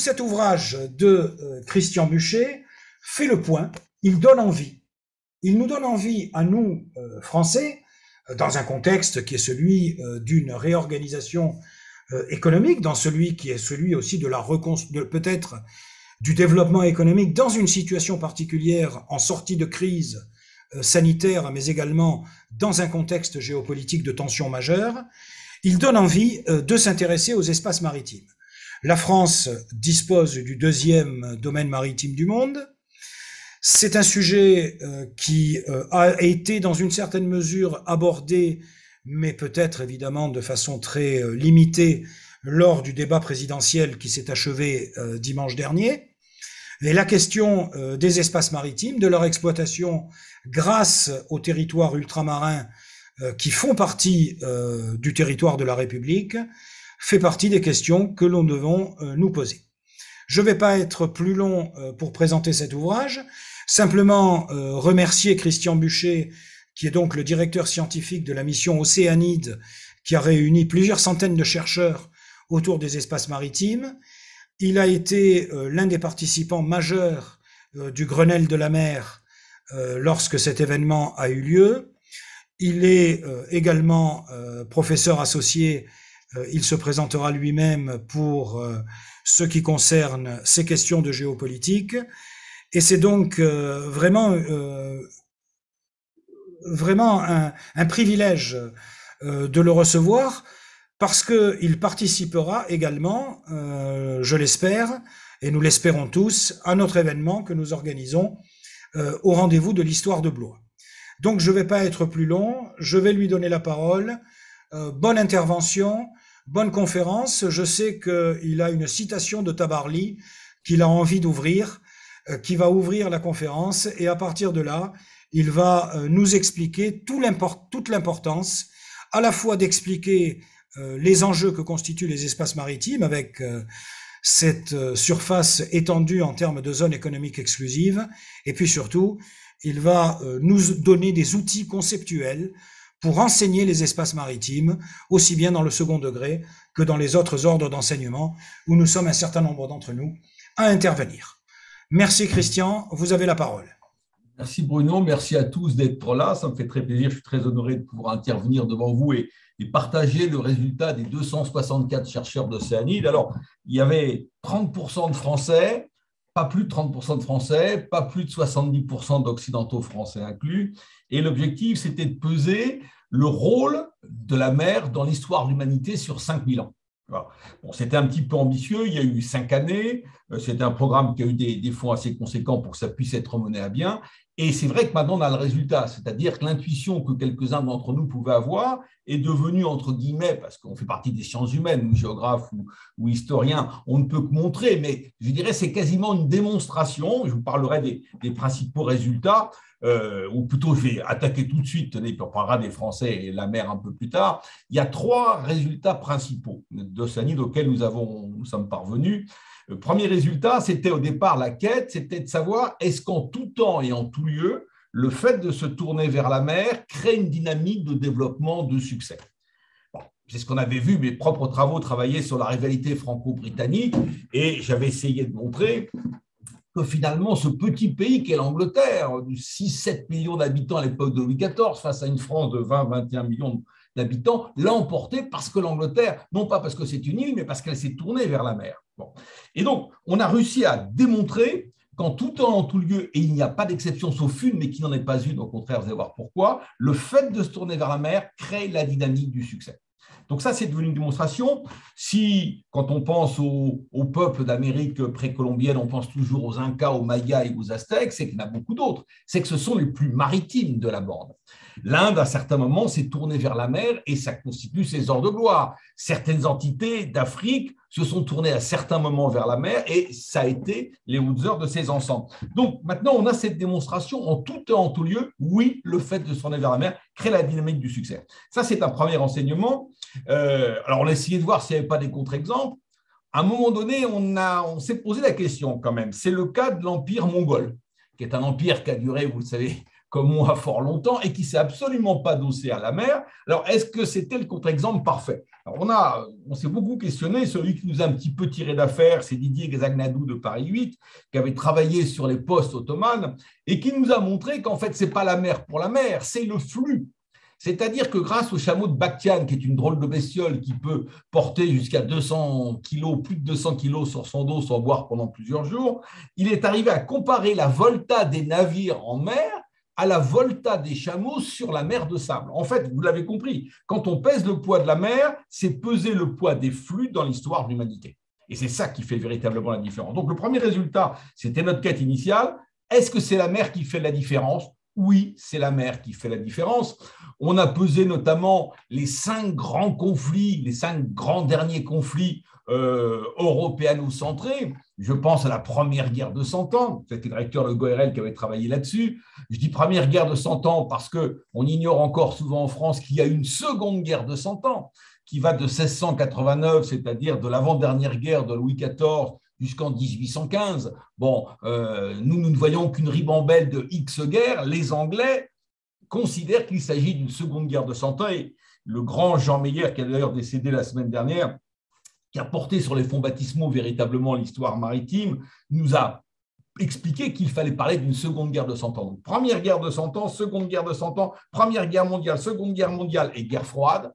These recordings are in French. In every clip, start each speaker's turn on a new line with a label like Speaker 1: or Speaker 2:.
Speaker 1: cet ouvrage de Christian Buchet fait le point, il donne envie. Il nous donne envie à nous, Français, dans un contexte qui est celui d'une réorganisation économique, dans celui qui est celui aussi de la peut-être du développement économique dans une situation particulière en sortie de crise sanitaire, mais également dans un contexte géopolitique de tension majeure, il donne envie de s'intéresser aux espaces maritimes. La France dispose du deuxième domaine maritime du monde. C'est un sujet qui a été dans une certaine mesure abordé, mais peut-être évidemment de façon très limitée lors du débat présidentiel qui s'est achevé dimanche dernier. Et la question des espaces maritimes, de leur exploitation grâce aux territoires ultramarins qui font partie du territoire de la République, fait partie des questions que l'on devons nous poser. Je ne vais pas être plus long pour présenter cet ouvrage, simplement remercier Christian Buchet, qui est donc le directeur scientifique de la mission Océanide, qui a réuni plusieurs centaines de chercheurs autour des espaces maritimes. Il a été l'un des participants majeurs du Grenelle de la mer lorsque cet événement a eu lieu. Il est également professeur associé. Il se présentera lui-même pour ce qui concerne ces questions de géopolitique. Et c'est donc vraiment un privilège de le recevoir parce qu'il participera également, je l'espère, et nous l'espérons tous, à notre événement que nous organisons au rendez-vous de l'histoire de Blois. Donc je ne vais pas être plus long, je vais lui donner la parole. Bonne intervention, bonne conférence. Je sais qu'il a une citation de Tabarly qu'il a envie d'ouvrir, qui va ouvrir la conférence, et à partir de là, il va nous expliquer toute l'importance à la fois d'expliquer les enjeux que constituent les espaces maritimes avec cette surface étendue en termes de zone économique exclusive, et puis surtout, il va nous donner des outils conceptuels pour enseigner les espaces maritimes, aussi bien dans le second degré que dans les autres ordres d'enseignement, où nous sommes un certain nombre d'entre nous à intervenir. Merci Christian, vous avez la parole.
Speaker 2: Merci Bruno, merci à tous d'être là, ça me fait très plaisir, je suis très honoré de pouvoir intervenir devant vous et partager le résultat des 264 chercheurs d'Océanide. Alors, il y avait 30% de Français, pas plus de 30% de Français, pas plus de 70% d'Occidentaux français inclus, et l'objectif c'était de peser le rôle de la mer dans l'histoire de l'humanité sur 5000 ans. Voilà. Bon, c'était un petit peu ambitieux, il y a eu 5 années, c'était un programme qui a eu des fonds assez conséquents pour que ça puisse être mené à bien, et c'est vrai que maintenant on a le résultat, c'est-à-dire que l'intuition que quelques-uns d'entre nous pouvaient avoir est devenue, entre guillemets, parce qu'on fait partie des sciences humaines, ou géographes ou historiens, on ne peut que montrer, mais je dirais c'est quasiment une démonstration, je vous parlerai des principaux résultats, ou plutôt je vais attaquer tout de suite, tenez, puis on parlera des Français et la mer un peu plus tard. Il y a 3 résultats principaux d'Océanide auxquels nous sommes parvenus. Le premier résultat, c'était au départ la quête, c'était de savoir est-ce qu'en tout temps et en tout lieu, le fait de se tourner vers la mer crée une dynamique de développement de succès. Bon, c'est ce qu'on avait vu, mes propres travaux travaillaient sur la rivalité franco-britannique et j'avais essayé de montrer que finalement, ce petit pays qu'est l'Angleterre, de 6-7 millions d'habitants à l'époque de Louis XIV, face à une France de 20-21 millions d'habitants, l'a emporté parce que l'Angleterre, non pas parce que c'est une île, mais parce qu'elle s'est tournée vers la mer. Bon. Et donc, on a réussi à démontrer qu'en tout temps, en tout lieu, et il n'y a pas d'exception sauf une, mais qui n'en est pas une, au contraire, vous allez voir pourquoi, le fait de se tourner vers la mer crée la dynamique du succès. Donc ça, c'est devenu une démonstration. Si, quand on pense au peuple d'Amérique précolombienne, on pense toujours aux Incas, aux Mayas et aux Aztèques, c'est qu'il y en a beaucoup d'autres. C'est que ce sont les plus maritimes de la bande. L'Inde, à certains moments, s'est tournée vers la mer et ça constitue ses heures de gloire. Certaines entités d'Afrique se sont tournées à certains moments vers la mer et ça a été les hautes heures de ces ensembles. Donc maintenant, on a cette démonstration en tout temps, en tout lieu. Oui, le fait de se tourner vers la mer crée la dynamique du succès. Ça, c'est un premier enseignement. Alors, on a essayé de voir s'il n'y avait pas des contre-exemples. À un moment donné, on s'est posé la question quand même. C'est le cas de l'Empire mongol, qui est un empire qui a duré, vous le savez, comme moi fort longtemps, et qui ne s'est absolument pas adossé à la mer. Alors, est-ce que c'était le contre-exemple parfait? Alors, on s'est beaucoup questionné. Celui qui nous a un petit peu tiré d'affaire, c'est Didier Xagnadou de Paris 8, qui avait travaillé sur les postes ottomanes et qui nous a montré qu'en fait, ce n'est pas la mer pour la mer, c'est le flux. C'est-à-dire que grâce au chameau de Bakhtian, qui est une drôle de bestiole qui peut porter jusqu'à 200 kilos, plus de 200 kilos sur son dos sans boire pendant plusieurs jours, il est arrivé à comparer la volta des navires en mer à la volta des chameaux sur la mer de sable. En fait, vous l'avez compris, quand on pèse le poids de la mer, c'est peser le poids des flux dans l'histoire de l'humanité. Et c'est ça qui fait véritablement la différence. Donc, le premier résultat, c'était notre quête initiale. Est-ce que c'est la mer qui fait la différence? Oui, c'est la mer qui fait la différence. On a pesé notamment les 5 grands conflits, les 5 grands derniers conflits européano-centrés. Je pense à la première guerre de 100 ans. C'était le directeur Le Goërel qui avait travaillé là-dessus. Je dis première guerre de 100 ans parce qu'on ignore encore souvent en France qu'il y a une seconde guerre de 100 ans qui va de 1689, c'est-à-dire de l'avant-dernière guerre de Louis XIV, jusqu'en 1815. Bon, nous ne voyons qu'une ribambelle de X guerres. Les Anglais considèrent qu'il s'agit d'une seconde guerre de 100 ans. Et le grand Jean Meyer, qui a d'ailleurs décédé la semaine dernière, qui a porté sur les fonds baptismaux véritablement l'histoire maritime, nous a expliqué qu'il fallait parler d'une seconde guerre de 100 ans. Donc, première guerre de 100 ans, seconde guerre de 100 ans, première guerre mondiale, seconde guerre mondiale et guerre froide.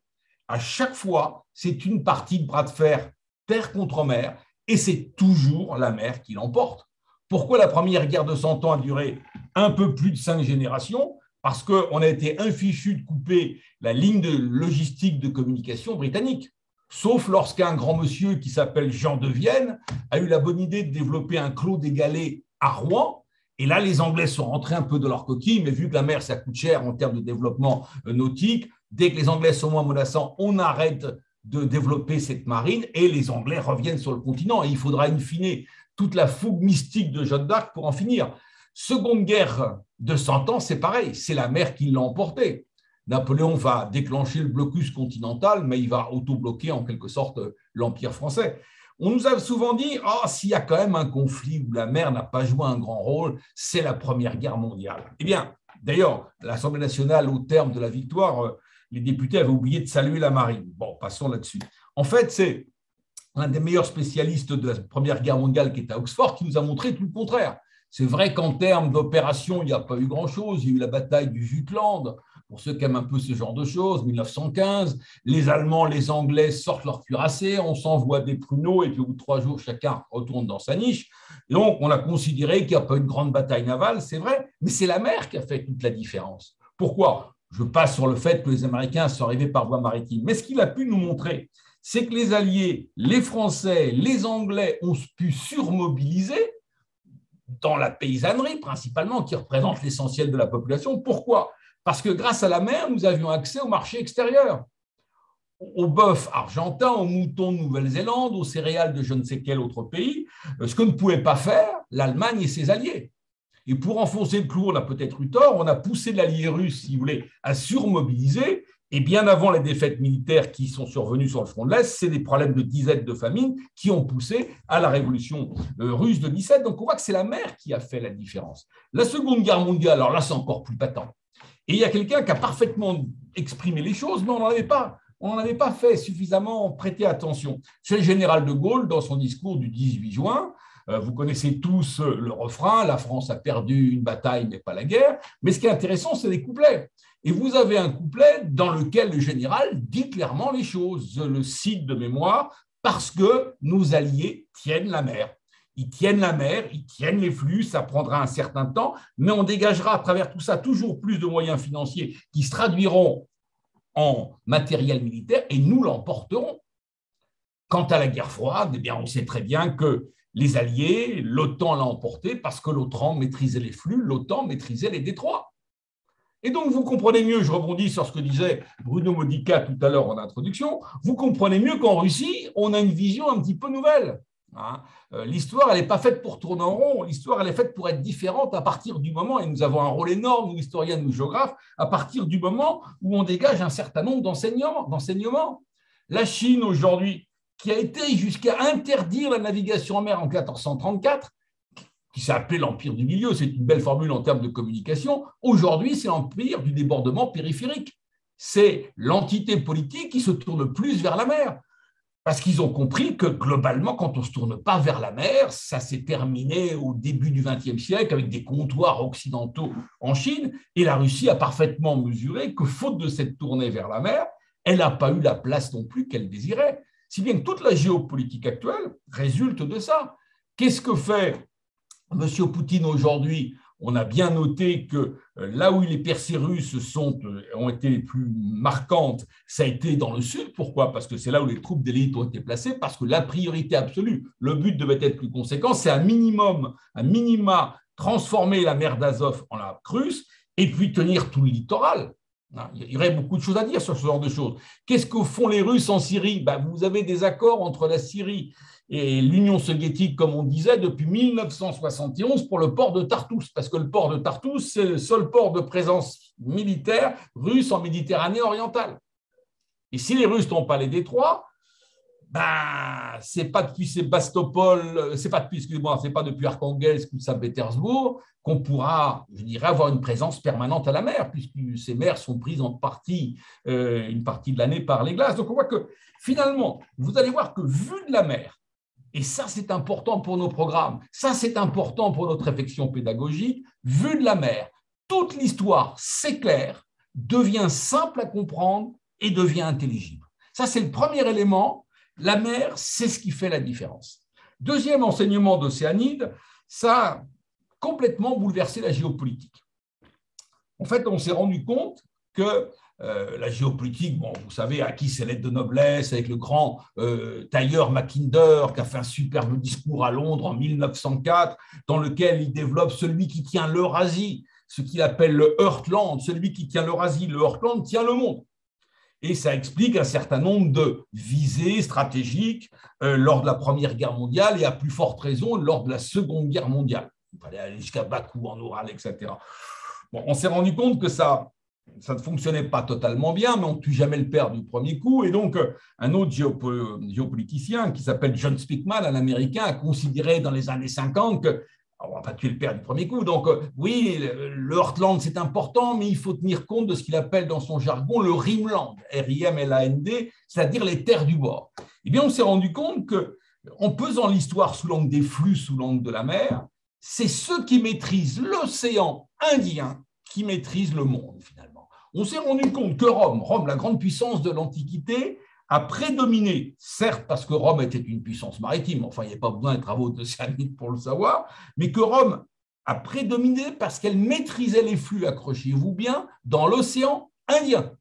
Speaker 2: À chaque fois, c'est une partie de bras de fer, terre contre mer, et c'est toujours la mer qui l'emporte. Pourquoi la première guerre de 100 ans a duré un peu plus de 5 générations? Parce qu'on a été infichu de couper la ligne de logistique de communication britannique. Sauf lorsqu'un grand monsieur qui s'appelle Jean de Vienne a eu la bonne idée de développer un clos des galets à Rouen. Et là, les Anglais sont rentrés un peu de leur coquille, mais vu que la mer, ça coûte cher en termes de développement nautique, dès que les Anglais sont moins menaçants, on arrête de développer cette marine et les Anglais reviennent sur le continent. Et il faudra in fine toute la fougue mystique de Jeanne d'Arc pour en finir. Seconde guerre de 100 ans, c'est pareil, c'est la mer qui l'a emporté. Napoléon va déclencher le blocus continental, mais il va auto-bloquer en quelque sorte l'Empire français. On nous a souvent dit, s'il y a quand même un conflit où la mer n'a pas joué un grand rôle, c'est la Première Guerre mondiale. Eh bien, d'ailleurs, l'Assemblée nationale, au terme de la victoire, les députés avaient oublié de saluer la marine. Bon, passons là-dessus. En fait, c'est l'un des meilleurs spécialistes de la Première Guerre mondiale qui est à Oxford qui nous a montré tout le contraire. C'est vrai qu'en termes d'opération, il n'y a pas eu grand-chose. Il y a eu la bataille du Jutland, pour ceux qui aiment un peu ce genre de choses, 1915. Les Allemands, les Anglais sortent leur cuirassé, on s'envoie des pruneaux et puis au bout de 3 jours, chacun retourne dans sa niche. Et donc, on a considéré qu'il n'y a pas eu une grande bataille navale, c'est vrai, mais c'est la mer qui a fait toute la différence. Pourquoi? Je passe sur le fait que les Américains sont arrivés par voie maritime. Mais ce qu'il a pu nous montrer, c'est que les Alliés, les Français, les Anglais ont pu surmobiliser dans la paysannerie principalement, qui représente l'essentiel de la population. Pourquoi? Parce que grâce à la mer, nous avions accès au marché extérieur, au bœuf argentin, aux moutons de Nouvelle-Zélande, aux céréales de je ne sais quel autre pays, ce que ne pouvait pas faire l'Allemagne et ses alliés. Et pour enfoncer le clou, on a peut-être eu tort, on a poussé l'allié russe, si vous voulez, à surmobiliser. Et bien avant les défaites militaires qui sont survenues sur le front de l'Est, c'est des problèmes de disette, de famine qui ont poussé à la révolution russe de 17. Donc on voit que c'est la mer qui a fait la différence. La Seconde Guerre mondiale, alors là c'est encore plus patent. Et il y a quelqu'un qui a parfaitement exprimé les choses, mais on n'en avait pas fait suffisamment prêter attention. C'est le général de Gaulle dans son discours du 18 juin. Vous connaissez tous le refrain, la France a perdu une bataille mais pas la guerre. Mais ce qui est intéressant, c'est les couplets. Et vous avez un couplet dans lequel le général dit clairement les choses. Je le cite de mémoire, parce que nos alliés tiennent la mer. Ils tiennent la mer, ils tiennent les flux, ça prendra un certain temps, mais on dégagera à travers tout ça toujours plus de moyens financiers qui se traduiront en matériel militaire et nous l'emporterons. Quant à la guerre froide, eh bien, on sait très bien que les alliés, l'OTAN l'a emporté parce que l'OTAN maîtrisait les flux, l'OTAN maîtrisait les détroits. Et donc, vous comprenez mieux, je rebondis sur ce que disait Bruno Modica tout à l'heure en introduction, vous comprenez mieux qu'en Russie, on a une vision un petit peu nouvelle. L'histoire, elle n'est pas faite pour tourner en rond, l'histoire, elle est faite pour être différente à partir du moment, et nous avons un rôle énorme, nous historiens, nous géographes, à partir du moment où on dégage un certain nombre d'enseignements. La Chine, aujourd'hui, qui a été jusqu'à interdire la navigation en mer en 1434, qui s'est appelé l'Empire du Milieu. C'est une belle formule en termes de communication. Aujourd'hui, c'est l'Empire du débordement périphérique. C'est l'entité politique qui se tourne plus vers la mer. Parce qu'ils ont compris que globalement, quand on ne se tourne pas vers la mer, ça s'est terminé au début du XXe siècle avec des comptoirs occidentaux en Chine. Et la Russie a parfaitement mesuré que, faute de cette tournée vers la mer, elle n'a pas eu la place non plus qu'elle désirait. Si bien que toute la géopolitique actuelle résulte de ça. Qu'est-ce que fait M. Poutine aujourd'hui? On a bien noté que là où les percées russes ont été les plus marquantes, ça a été dans le sud. Pourquoi? Parce que c'est là où les troupes d'élite ont été placées, parce que la priorité absolue, le but devait être plus conséquent, c'est un minima, transformer la mer d'Azov en lac russe et puis tenir tout le littoral. Il y aurait beaucoup de choses à dire sur ce genre de choses. Qu'est-ce que font les Russes en Syrie? Vous avez des accords entre la Syrie et l'Union soviétique, comme on disait, depuis 1971 pour le port de Tartous, parce que le port de Tartous, c'est le seul port de présence militaire russe en Méditerranée orientale. Et si les Russes n'ont pas les détroits, c'est pas depuis Sébastopol, c'est pas depuis Arkhangelsk ou Saint-Pétersbourg qu'on pourra, je dirais, avoir une présence permanente à la mer, puisque ces mers sont prises en partie, une partie de l'année par les glaces. Donc on voit que finalement, vous allez voir que vu de la mer, et ça c'est important pour nos programmes, ça c'est important pour notre réflexion pédagogique, vu de la mer, toute l'histoire s'éclaire, devient simple à comprendre et devient intelligible. Ça c'est le premier élément. La mer, c'est ce qui fait la différence. Deuxième enseignement d'Océanide, ça a complètement bouleversé la géopolitique. En fait, on s'est rendu compte que la géopolitique, vous savez, a acquis ses lettres de noblesse avec le grand tailleur Mackinder qui a fait un superbe discours à Londres en 1904 dans lequel il développe celui qui tient l'Eurasie, ce qu'il appelle le Heartland, celui qui tient l'Eurasie, le Heartland tient le monde. Et ça explique un certain nombre de visées stratégiques lors de la Première Guerre mondiale et à plus forte raison lors de la Seconde Guerre mondiale. Il fallait aller jusqu'à Bakou, en Oural, etc. On s'est rendu compte que ça ne fonctionnait pas totalement bien, mais on ne tue jamais le père du premier coup. Et donc, un autre géopoliticien qui s'appelle John Speakman, un Américain, a considéré dans les années 50 que on va pas tuer le père du premier coup. Donc, oui, le Heartland, c'est important, mais il faut tenir compte de ce qu'il appelle dans son jargon le Rimland, R-I-M-L-A-N-D, c'est-à-dire les terres du bord. Eh bien, on s'est rendu compte qu'en pesant l'histoire sous l'angle des flux, sous l'angle de la mer, c'est ceux qui maîtrisent l'océan Indien qui maîtrisent le monde, finalement. On s'est rendu compte que Rome, la grande puissance de l'Antiquité, a prédominé, certes parce que Rome était une puissance maritime, enfin il n'y a pas besoin des travaux d'Océanide pour le savoir, mais que Rome a prédominé parce qu'elle maîtrisait les flux, accrochez-vous bien, dans l'océan Indien.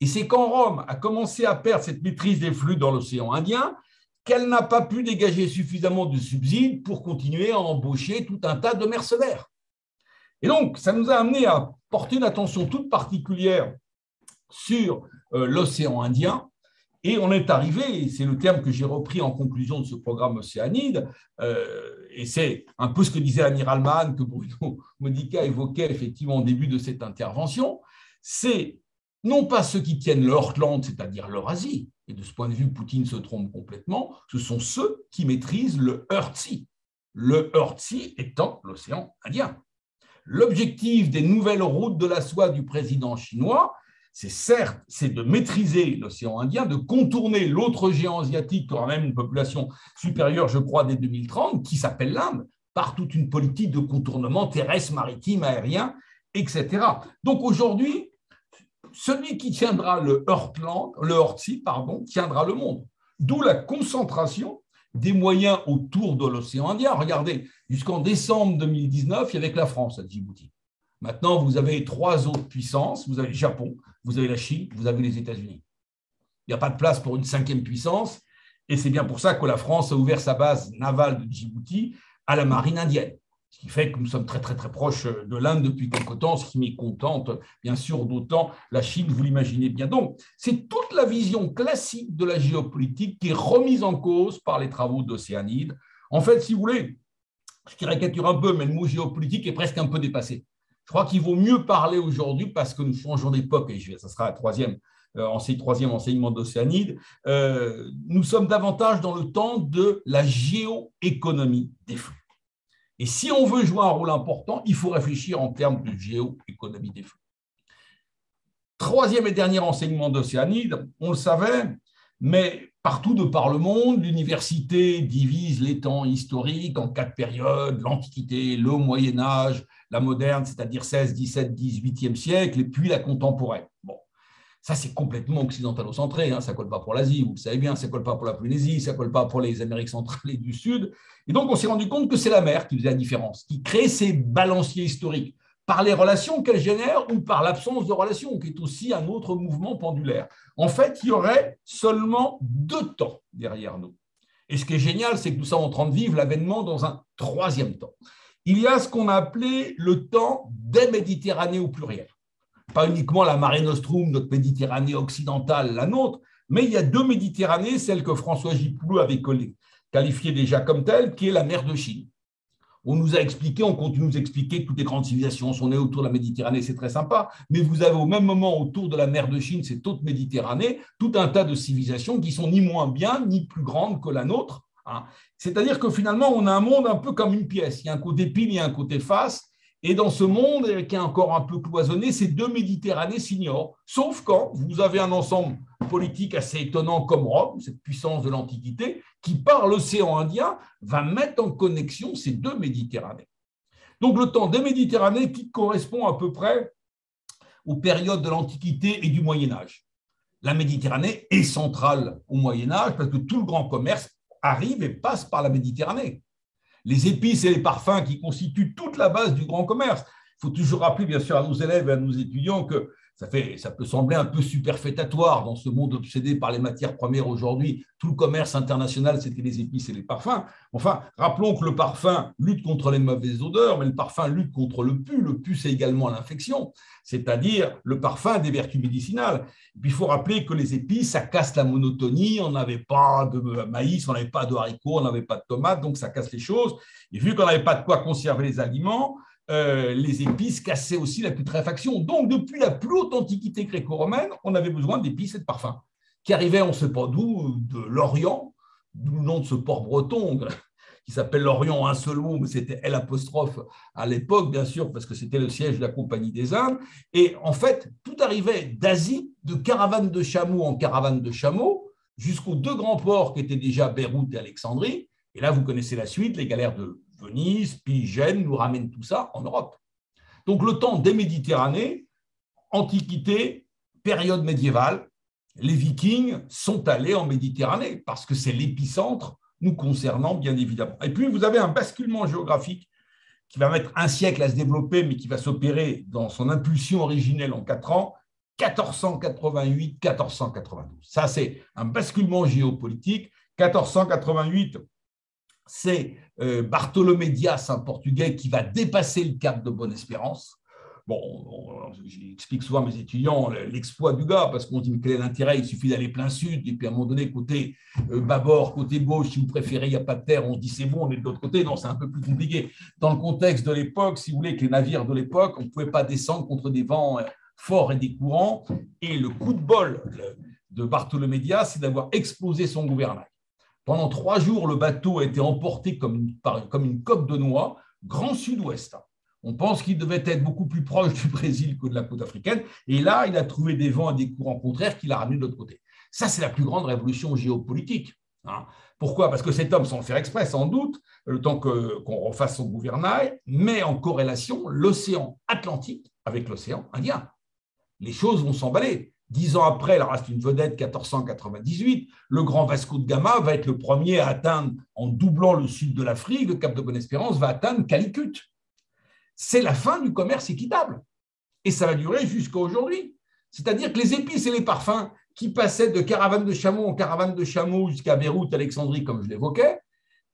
Speaker 2: Et c'est quand Rome a commencé à perdre cette maîtrise des flux dans l'océan Indien qu'elle n'a pas pu dégager suffisamment de subsides pour continuer à embaucher tout un tas de mercenaires. Et donc, ça nous a amené à porter une attention toute particulière sur l'océan Indien. Et on est arrivé, et c'est le terme que j'ai repris en conclusion de ce programme Océanide, et c'est un peu ce que disait l'amiral Mahan, que Bruno Modica évoquait effectivement au début de cette intervention, c'est non pas ceux qui tiennent le Heartland, c'est-à-dire l'Eurasie, et de ce point de vue, Poutine se trompe complètement, ce sont ceux qui maîtrisent le Earth-Sea. Le Earth-Sea étant l'océan Indien. L'objectif des nouvelles routes de la soie du président chinois, c'est de maîtriser l'océan Indien, de contourner l'autre géant asiatique qui aura même une population supérieure, je crois, dès 2030, qui s'appelle l'Inde, par toute une politique de contournement terrestre, maritime, aérien, etc. Donc aujourd'hui, celui qui tiendra le Heartland, tiendra le monde. D'où la concentration des moyens autour de l'océan Indien. Regardez, jusqu'en décembre 2019, il y avait que la France à Djibouti. Maintenant, vous avez 3 autres puissances. Vous avez le Japon, vous avez la Chine, vous avez les États-Unis. Il n'y a pas de place pour une 5e puissance. Et c'est bien pour ça que la France a ouvert sa base navale de Djibouti à la marine indienne. Ce qui fait que nous sommes très, très, très proches de l'Inde depuis quelque temps, ce qui mécontente, bien sûr, d'autant la Chine, vous l'imaginez bien. Donc, c'est toute la vision classique de la géopolitique qui est remise en cause par les travaux d'Océanide. En fait, si vous voulez, je caricature un peu, mais le mot géopolitique est presque un peu dépassé. Je crois qu'il vaut mieux parler aujourd'hui parce que nous changeons d'époque, et ça sera le troisième enseignement d'Océanide. Nous sommes davantage dans le temps de la géoéconomie des flux. Et si on veut jouer un rôle important, il faut réfléchir en termes de géoéconomie des flux. Troisième et dernier enseignement d'Océanide, on le savait, mais partout de par le monde, l'université divise les temps historiques en 4 périodes, l'Antiquité, le Moyen-Âge, la moderne, c'est-à-dire 16, 17, 18e siècle, et puis la contemporaine. Bon, ça c'est complètement occidentalocentré, hein, ça ne colle pas pour l'Asie, vous le savez bien, ça ne colle pas pour la Polynésie, ça ne colle pas pour les Amériques centrales et du Sud. Et donc on s'est rendu compte que c'est la mer qui faisait la différence, qui crée ces balanciers historiques, par les relations qu'elle génère ou par l'absence de relations, qui est aussi un autre mouvement pendulaire. En fait, il y aurait seulement 2 temps derrière nous. Et ce qui est génial, c'est que nous sommes en train de vivre l'avènement dans un 3e temps. Il y a ce qu'on a appelé le temps des Méditerranées au pluriel. Pas uniquement la Mare Nostrum, notre Méditerranée occidentale, la nôtre, mais il y a 2 Méditerranées, celle que François Gipoulot avait qualifiée déjà comme telle, qui est la mer de Chine. On nous a expliqué, on continue de nous expliquer que toutes les grandes civilisations sont nées autour de la Méditerranée, c'est très sympa, mais vous avez au même moment autour de la mer de Chine, cette autre Méditerranée, tout un tas de civilisations qui sont ni moins bien, ni plus grandes que la nôtre. Hein. C'est-à-dire que finalement, on a un monde un peu comme une pièce. Il y a un côté pile, il y a un côté face. Et dans ce monde qui est encore un peu cloisonné, ces 2 Méditerranées s'ignorent, sauf quand vous avez un ensemble politique assez étonnant comme Rome, cette puissance de l'Antiquité, qui, par l'océan Indien, va mettre en connexion ces 2 Méditerranées. Donc le temps des Méditerranées qui correspond à peu près aux périodes de l'Antiquité et du Moyen-Âge. La Méditerranée est centrale au Moyen-Âge parce que tout le grand commerce arrive et passe par la Méditerranée. Les épices et les parfums qui constituent toute la base du grand commerce. Il faut toujours rappeler, bien sûr, à nos élèves et à nos étudiants que ça peut sembler un peu superfétatoire dans ce monde obsédé par les matières premières aujourd'hui. Tout le commerce international, c'était les épices et les parfums. Enfin, rappelons que le parfum lutte contre les mauvaises odeurs, mais le parfum lutte contre le pus. Le pus, c'est également l'infection, c'est-à-dire le parfum a des vertus médicinales. Et puis, il faut rappeler que les épices, ça casse la monotonie. On n'avait pas de maïs, on n'avait pas de haricots, on n'avait pas de tomates, donc ça casse les choses. Et vu qu'on n'avait pas de quoi conserver les aliments, les épices cassaient aussi la putréfaction. Donc, depuis la plus haute antiquité gréco-romaine, on avait besoin d'épices et de parfums qui arrivaient, on ne sait pas d'où, de l'Orient, d'où le nom de ce port breton qui s'appelle l'Orient, un seul mot, mais c'était L' à l'époque, bien sûr, parce que c'était le siège de la Compagnie des Indes. Et en fait, tout arrivait d'Asie, de caravane de chameaux en caravane de chameaux, jusqu'aux 2 grands ports qui étaient déjà Beyrouth et Alexandrie. Et là, vous connaissez la suite, les galères de Venise, puis Gênes nous ramènent tout ça en Europe. Donc le temps des Méditerranées, Antiquité, période médiévale, les Vikings sont allés en Méditerranée parce que c'est l'épicentre nous concernant, bien évidemment. Et puis vous avez un basculement géographique qui va mettre un siècle à se développer, mais qui va s'opérer dans son impulsion originelle en 4 ans, 1488-1492. Ça, c'est un basculement géopolitique. 1488, c'est Bartolomé Dias, un Portugais, qui va dépasser le cap de Bonne-Espérance. Bon, j'explique souvent à mes étudiants l'exploit du gars, parce qu'on dit mais quel est l'intérêt, il suffit d'aller plein sud, et puis à un moment donné, côté bâbord, côté gauche, si vous préférez, il n'y a pas de terre, on se dit c'est bon, on est de l'autre côté. Non, c'est un peu plus compliqué. Dans le contexte de l'époque, si vous voulez, que les navires de l'époque, on ne pouvait pas descendre contre des vents forts et des courants, et le coup de bol de Bartolomé Dias, c'est d'avoir explosé son gouvernail. Pendant 3 jours, le bateau a été emporté comme une coque de noix, grand sud-ouest. On pense qu'il devait être beaucoup plus proche du Brésil que de la côte africaine. Et là, il a trouvé des vents et des courants contraires qu'il a ramenés de l'autre côté. Ça, c'est la plus grande révolution géopolitique. Pourquoi ? Parce que cet homme, sans le faire exprès, sans doute, le temps qu'on refasse son gouvernail, met en corrélation l'océan Atlantique avec l'océan Indien. Les choses vont s'emballer. 10 ans après, il reste une vedette, 1498, le grand Vasco de Gama va être le premier à atteindre, en doublant le sud de l'Afrique, le cap de Bonne-Espérance va atteindre Calicut. C'est la fin du commerce équitable. Et ça va durer jusqu'à aujourd'hui. C'est-à-dire que les épices et les parfums qui passaient de caravane de chameaux en caravane de chameaux jusqu'à Beyrouth, Alexandrie, comme je l'évoquais,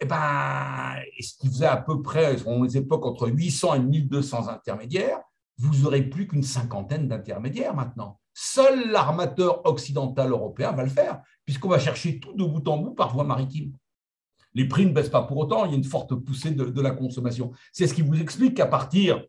Speaker 2: ce qui faisait à peu près, selon les époques, entre 800 et 1200 intermédiaires, vous n'aurez plus qu'une 50aine d'intermédiaires maintenant. Seul l'armateur occidental européen va le faire, puisqu'on va chercher tout de bout en bout par voie maritime. Les prix ne baissent pas pour autant, il y a une forte poussée de la consommation. C'est ce qui vous explique qu'à partir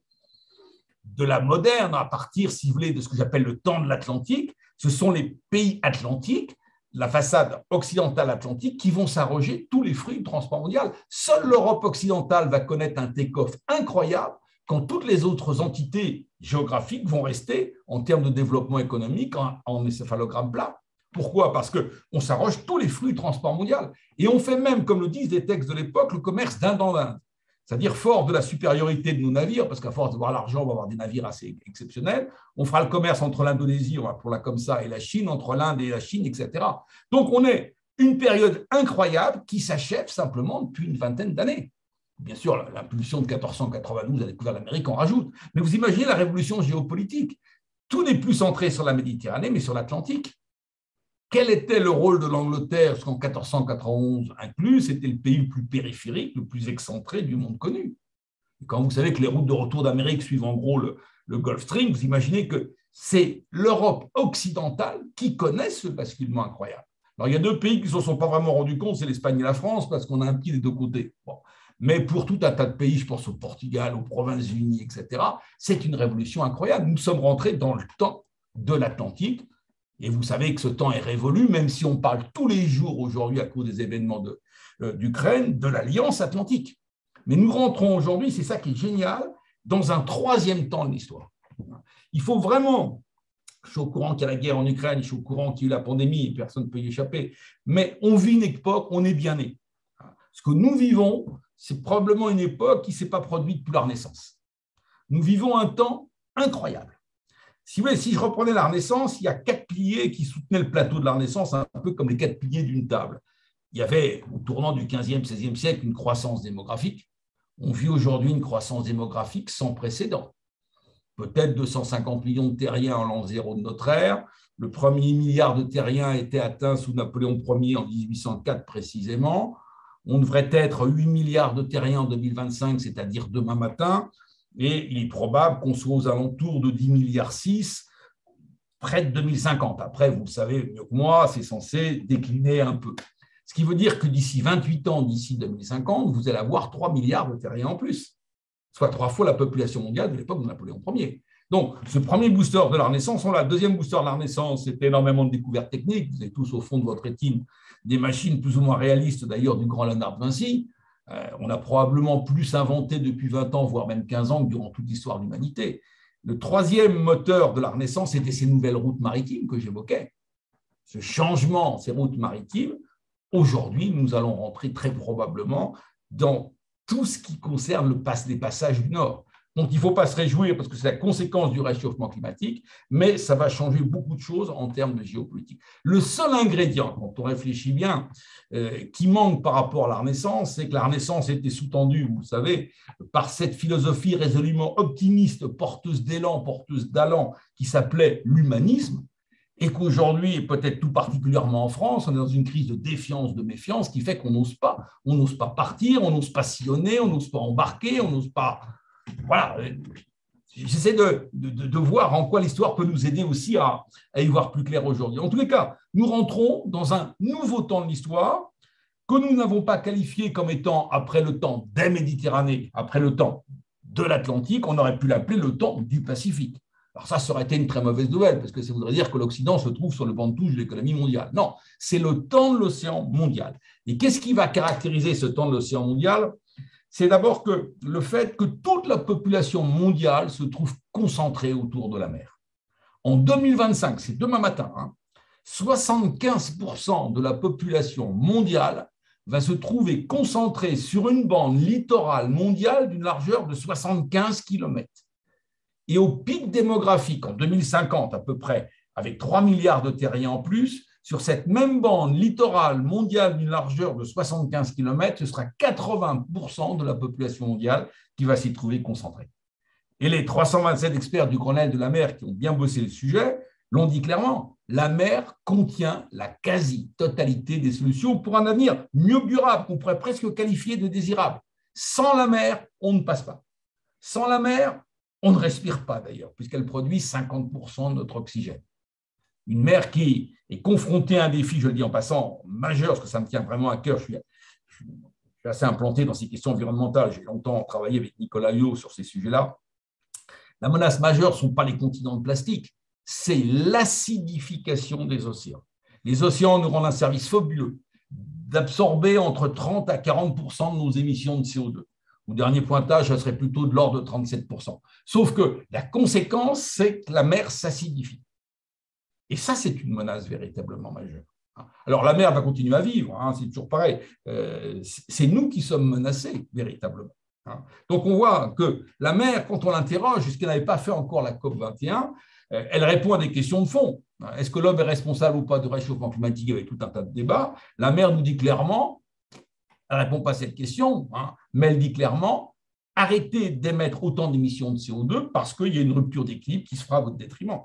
Speaker 2: de la moderne, à partir, si vous voulez, de ce que j'appelle le temps de l'Atlantique, ce sont les pays atlantiques, la façade occidentale atlantique qui vont s'arroger tous les fruits du transport mondial. Seule l'Europe occidentale va connaître un take-off incroyable quand toutes les autres entités géographiques vont rester, en termes de développement économique, en encéphalogramme plat. Pourquoi? Parce qu'on s'arroge tous les flux du transport mondial. Et on fait même, comme le disent les textes de l'époque, le commerce d'Inde en Inde. C'est-à-dire, fort de la supériorité de nos navires, parce qu'à force d'avoir l'argent, on va avoir des navires assez exceptionnels, on fera le commerce entre l'Indonésie, on va pour là comme ça, et la Chine, entre l'Inde et la Chine, etc. Donc, on est une période incroyable qui s'achève simplement depuis une vingtaine d'années. Bien sûr, l'impulsion de 1492 a découvert l'Amérique, on rajoute. Mais vous imaginez la révolution géopolitique. Tout n'est plus centré sur la Méditerranée, mais sur l'Atlantique. Quel était le rôle de l'Angleterre, parce qu'en 1491 inclus, c'était le pays le plus périphérique, le plus excentré du monde connu. Et quand vous savez que les routes de retour d'Amérique suivent en gros le Gulf Stream, vous imaginez que c'est l'Europe occidentale qui connaît ce basculement incroyable. Alors, il y a deux pays qui ne se sont pas vraiment rendus compte, c'est l'Espagne et la France, parce qu'on a un pied des deux côtés. Bon. Mais pour tout un tas de pays, je pense au Portugal, aux Provinces-Unies, etc., c'est une révolution incroyable. Nous sommes rentrés dans le temps de l'Atlantique, et vous savez que ce temps est révolu, même si on parle tous les jours aujourd'hui, à cause des événements d'Ukraine, de l'Alliance Atlantique. Mais nous rentrons aujourd'hui, c'est ça qui est génial, dans un troisième temps de l'histoire. Il faut vraiment, je suis au courant qu'il y a la guerre en Ukraine, je suis au courant qu'il y a eu la pandémie, personne ne peut y échapper, mais on vit une époque, on est bien né. Ce que nous vivons, c'est probablement une époque qui ne s'est pas produite depuis la Renaissance. Nous vivons un temps incroyable. Si vous voulez, si je reprenais la Renaissance, il y a 4 piliers qui soutenaient le plateau de la Renaissance, un peu comme les 4 piliers d'une table. Il y avait, au tournant du 15e, 16e siècle, une croissance démographique. On vit aujourd'hui une croissance démographique sans précédent. Peut-être 250 millions de terriens en l'an 0 de notre ère. Le premier milliard de terriens a été atteint sous Napoléon Ier en 1804 précisément. On devrait être 8 milliards de terriens en 2025, c'est-à-dire demain matin. Et il est probable qu'on soit aux alentours de 10 milliards 6, près de 2050. Après, vous le savez mieux que moi, c'est censé décliner un peu. Ce qui veut dire que d'ici 28 ans, d'ici 2050, vous allez avoir 3 milliards de terriens en plus, soit 3 fois la population mondiale de l'époque de Napoléon Ier. Donc, ce premier booster de la Renaissance, on l'a. Le deuxième booster de la Renaissance, c'était énormément de découvertes techniques. Vous avez tous au fond de votre rétine des machines plus ou moins réalistes, d'ailleurs, du grand Léonard de Vinci. On a probablement plus inventé depuis 20 ans, voire même 15 ans, que durant toute l'histoire de l'humanité. Le troisième moteur de la Renaissance, c'était ces nouvelles routes maritimes que j'évoquais. Ce changement, ces routes maritimes, aujourd'hui, nous allons rentrer très probablement dans tout ce qui concerne les passages du Nord. Donc, il ne faut pas se réjouir parce que c'est la conséquence du réchauffement climatique, mais ça va changer beaucoup de choses en termes de géopolitique. Le seul ingrédient, quand on réfléchit bien, qui manque par rapport à la Renaissance, c'est que la Renaissance était sous-tendue, vous le savez, par cette philosophie résolument optimiste, porteuse d'élan, porteuse d'allant, qui s'appelait l'humanisme, et qu'aujourd'hui, et peut-être tout particulièrement en France, on est dans une crise de défiance, de méfiance, qui fait qu'on n'ose pas. On n'ose pas partir, on n'ose pas sillonner, on n'ose pas embarquer, on n'ose pas... Voilà, j'essaie de voir en quoi l'histoire peut nous aider aussi à y voir plus clair aujourd'hui. En tous les cas, nous rentrons dans un nouveau temps de l'histoire que nous n'avons pas qualifié comme étant après le temps des Méditerranées, après le temps de l'Atlantique, on aurait pu l'appeler le temps du Pacifique. Alors ça aurait été une très mauvaise nouvelle, parce que ça voudrait dire que l'Occident se trouve sur le banc de touche de l'économie mondiale. Non, c'est le temps de l'océan mondial. Et qu'est-ce qui va caractériser ce temps de l'océan mondial ? C'est d'abord que le fait que toute la population mondiale se trouve concentrée autour de la mer. En 2025, c'est demain matin, 75% de la population mondiale va se trouver concentrée sur une bande littorale mondiale d'une largeur de 75 km. Et au pic démographique, en 2050 à peu près, avec 3 milliards de terriens en plus, sur cette même bande littorale mondiale d'une largeur de 75 km, ce sera 80% de la population mondiale qui va s'y trouver concentrée. Et les 327 experts du Grenelle de la mer qui ont bien bossé le sujet l'ont dit clairement, la mer contient la quasi-totalité des solutions pour un avenir mieux durable, qu'on pourrait presque qualifier de désirable. Sans la mer, on ne passe pas. Sans la mer, on ne respire pas d'ailleurs, puisqu'elle produit 50% de notre oxygène. Une mer qui est confrontée à un défi, je le dis en passant, majeur, parce que ça me tient vraiment à cœur. Je suis assez implanté dans ces questions environnementales. J'ai longtemps travaillé avec Nicolas Hulot sur ces sujets-là. La menace majeure ne sont pas les continents de plastique, c'est l'acidification des océans. Les océans nous rendent un service fabuleux d'absorber entre 30 à 40% de nos émissions de CO2. Au dernier pointage, ça serait plutôt de l'ordre de 37%. Sauf que la conséquence, c'est que la mer s'acidifie. Et ça, c'est une menace véritablement majeure. Alors, la mer va continuer à vivre, hein, c'est toujours pareil. C'est nous qui sommes menacés, véritablement. Donc, on voit que la mer, quand on l'interroge, ce qu'elle n'avait pas fait encore la COP21, elle répond à des questions de fond. Est-ce que l'homme est responsable ou pas du réchauffement climatique avec tout un tas de débats? La mer nous dit clairement, elle ne répond pas à cette question, mais elle dit clairement, arrêtez d'émettre autant d'émissions de CO2 parce qu'il y a une rupture d'équilibre qui se fera à votre détriment.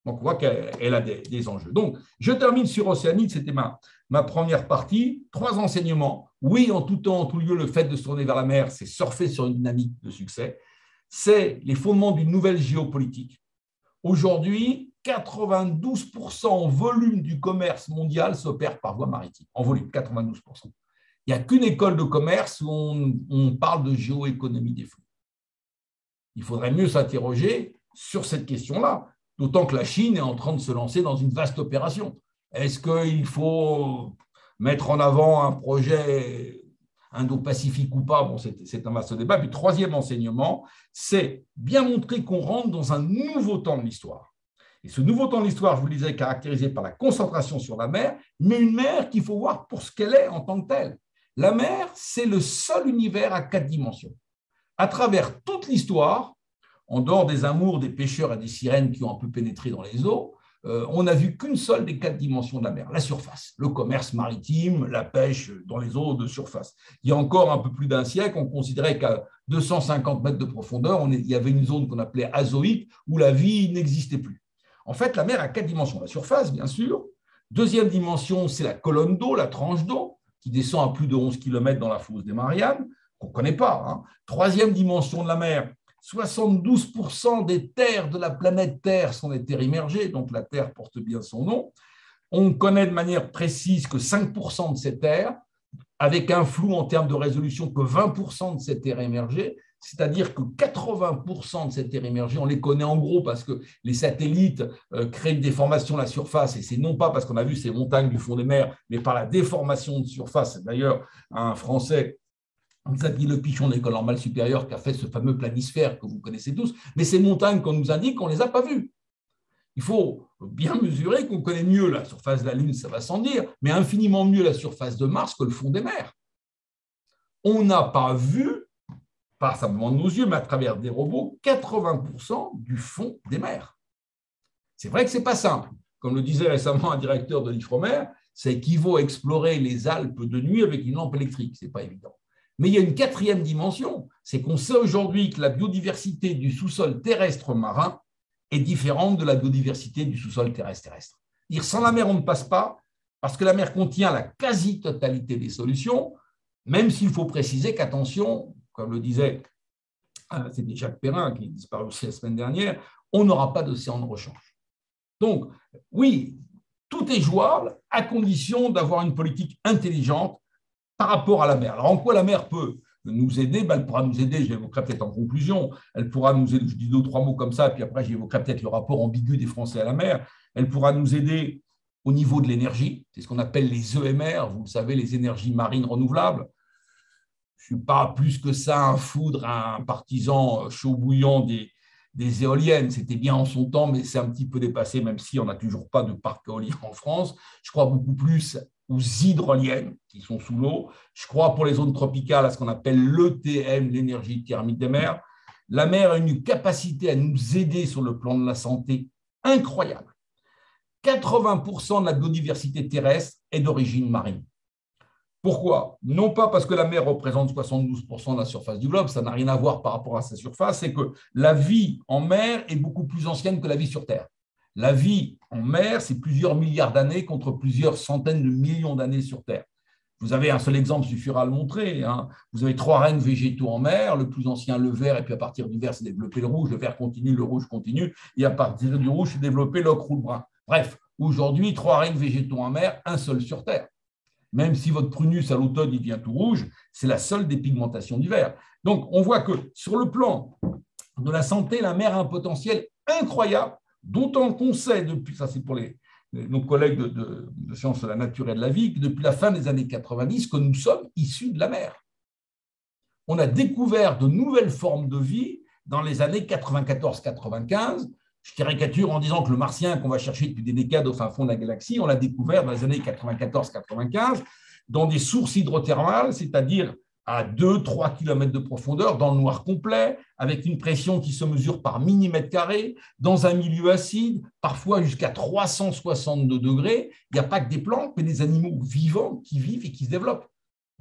Speaker 2: Donc, on voit qu'elle a des enjeux. Donc, je termine sur Océanide, c'était ma première partie. 3 enseignements. Oui, en tout temps, en tout lieu, le fait de se tourner vers la mer, c'est surfer sur une dynamique de succès. C'est les fondements d'une nouvelle géopolitique. Aujourd'hui, 92% en volume du commerce mondial s'opère par voie maritime. En volume, 92%. Il n'y a qu'une école de commerce où on parle de géoéconomie des flux. Il faudrait mieux s'interroger sur cette question-là. D'autant que la Chine est en train de se lancer dans une vaste opération. Est-ce qu'il faut mettre en avant un projet Indo-Pacifique ou pas? Bon, c'est un vaste débat. Puis, troisième enseignement, c'est bien montrer qu'on rentre dans un nouveau temps de l'histoire. Et ce nouveau temps de l'histoire, je vous le disais, est caractérisé par la concentration sur la mer, mais une mer qu'il faut voir pour ce qu'elle est en tant que telle. La mer, c'est le seul univers à 4 dimensions. À travers toute l'histoire, en dehors des amours des pêcheurs et des sirènes qui ont un peu pénétré dans les eaux, on n'a vu qu'une seule des 4 dimensions de la mer, la surface, le commerce maritime, la pêche dans les eaux de surface. Il y a encore un peu plus d'un siècle, on considérait qu'à 250 mètres de profondeur, il y avait une zone qu'on appelait azoïque où la vie n'existait plus. En fait, la mer a 4 dimensions. La surface, bien sûr. Deuxième dimension, c'est la colonne d'eau, la tranche d'eau, qui descend à plus de 11 km dans la fosse des Mariannes, qu'on ne connaît pas. Troisième dimension de la mer, 72% des terres de la planète Terre sont des terres immergées, donc la Terre porte bien son nom. On connaît de manière précise que 5% de ces terres, avec un flou en termes de résolution que 20% de ces terres immergées, c'est-à-dire que 80% de ces terres immergées, on les connaît en gros parce que les satellites créent une déformation de la surface, et c'est non pas parce qu'on a vu ces montagnes du fond des mers, mais par la déformation de surface. D'ailleurs, un Français, Xavier Le Pichon de l'École normale supérieure, qui a fait ce fameux planisphère que vous connaissez tous, mais ces montagnes qu'on nous indique, on ne les a pas vues. Il faut bien mesurer qu'on connaît mieux la surface de la Lune, ça va sans dire, mais infiniment mieux la surface de Mars que le fond des mers. On n'a pas vu, pas simplement de nos yeux, mais à travers des robots, 80% du fond des mers. C'est vrai que ce n'est pas simple. Comme le disait récemment un directeur de l'IFREMER, ça équivaut à explorer les Alpes de nuit avec une lampe électrique. Ce n'est pas évident. Mais il y a une 4e dimension, c'est qu'on sait aujourd'hui que la biodiversité du sous-sol terrestre marin est différente de la biodiversité du sous-sol terrestre. Dire sans la mer, on ne passe pas, parce que la mer contient la quasi-totalité des solutions, même s'il faut préciser qu'attention, comme le disait, c'était Jacques Perrin qui est disparu aussi la semaine dernière, on n'aura pas d'océan de rechange. Donc, oui, tout est jouable à condition d'avoir une politique intelligente par rapport à la mer. Alors, en quoi la mer peut nous aider? Elle pourra nous aider, je l'évoquerai peut-être en conclusion, elle pourra nous aider, je dis 2 ou 3 mots comme ça, puis après j'évoquerai peut-être le rapport ambigu des Français à la mer. Elle pourra nous aider au niveau de l'énergie, c'est ce qu'on appelle les EMR, vous le savez, les énergies marines renouvelables. Je ne suis pas plus que ça un foudre, un partisan chaud bouillant des éoliennes. C'était bien en son temps, mais c'est un petit peu dépassé, même si on n'a toujours pas de parc éolien en France. Je crois beaucoup plus aux hydroliennes qui sont sous l'eau. Je crois pour les zones tropicales à ce qu'on appelle l'ETM, l'énergie thermique des mers. La mer a une capacité à nous aider sur le plan de la santé incroyable. 80% de la biodiversité terrestre est d'origine marine. Pourquoi? Non pas parce que la mer représente 72% de la surface du globe, ça n'a rien à voir par rapport à sa surface, c'est que la vie en mer est beaucoup plus ancienne que la vie sur Terre. La vie en mer, c'est plusieurs milliards d'années contre plusieurs centaines de millions d'années sur Terre. Vous avez un seul exemple suffira à le montrer. Vous avez 3 règnes végétaux en mer, le plus ancien le vert, et puis à partir du vert, c'est développé le rouge, le vert continue, le rouge continue, et à partir du rouge, c'est développé l'ocre ou le brun. Bref, aujourd'hui, 3 règnes végétaux en mer, un seul sur Terre. Même si votre prunus à l'automne il devient tout rouge, c'est la seule des pigmentations du vert. Donc, on voit que sur le plan de la santé, la mer a un potentiel incroyable, d'autant qu'on sait depuis, ça c'est pour les nos collègues de sciences de la nature et de la vie, que depuis la fin des années 90, que nous sommes issus de la mer. On a découvert de nouvelles formes de vie dans les années 94-95. Je caricature en disant que le martien qu'on va chercher depuis des décades au fin fond de la galaxie, on l'a découvert dans les années 94-95 dans des sources hydrothermales, c'est-à-dire à 2-3 km de profondeur, dans le noir complet, avec une pression qui se mesure par millimètre carré, dans un milieu acide, parfois jusqu'à 362 degrés. Il n'y a pas que des plantes, mais des animaux vivants qui vivent et qui se développent.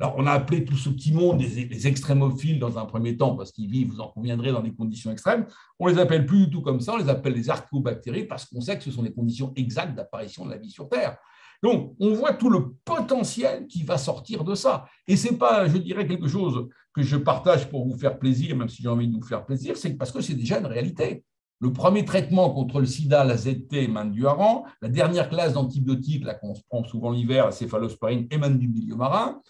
Speaker 2: Alors, on a appelé tout ce petit monde les extrémophiles dans un premier temps, parce qu'ils vivent, vous en conviendrez, dans des conditions extrêmes. On ne les appelle plus du tout comme ça, on les appelle les archéobactéries, parce qu'on sait que ce sont les conditions exactes d'apparition de la vie sur Terre. Donc, on voit tout le potentiel qui va sortir de ça. Et ce n'est pas, je dirais, quelque chose que je partage pour vous faire plaisir, même si j'ai envie de vous faire plaisir, c'est parce que c'est déjà une réalité. Le premier traitement contre le sida, la ZT, émane du hareng. La dernière classe d'antibiotiques, là qu'on se prend souvent l'hiver, la céphalosporine, émane du milieu marin.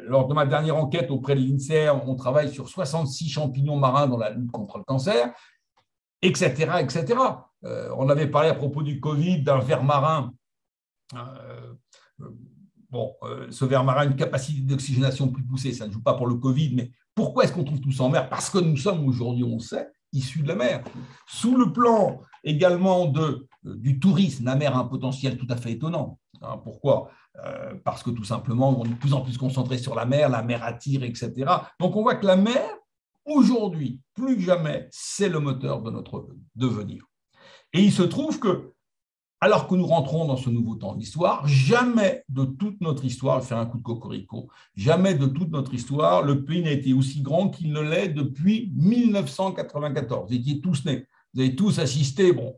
Speaker 2: Lors de ma dernière enquête auprès de l'INSERM, on travaille sur 66 champignons marins dans la lutte contre le cancer, etc. etc. On avait parlé à propos du Covid d'un ver marin. Ce ver marin a une capacité d'oxygénation plus poussée, ça ne joue pas pour le Covid, mais pourquoi est-ce qu'on trouve tout ça en mer? Parce que nous sommes aujourd'hui, on le sait, issus de la mer. Sous le plan également du tourisme, la mer a un potentiel tout à fait étonnant. Pourquoi? Parce que tout simplement, on est de plus en plus concentré sur la mer attire, etc. Donc on voit que la mer, aujourd'hui, plus que jamais, c'est le moteur de notre devenir. Et il se trouve que, alors que nous rentrons dans ce nouveau temps de l'histoire, jamais de toute notre histoire, je vais faire un coup de cocorico, jamais de toute notre histoire, le pays n'a été aussi grand qu'il ne l'est depuis 1994. Vous étiez tous nés, vous avez tous assisté. Bon,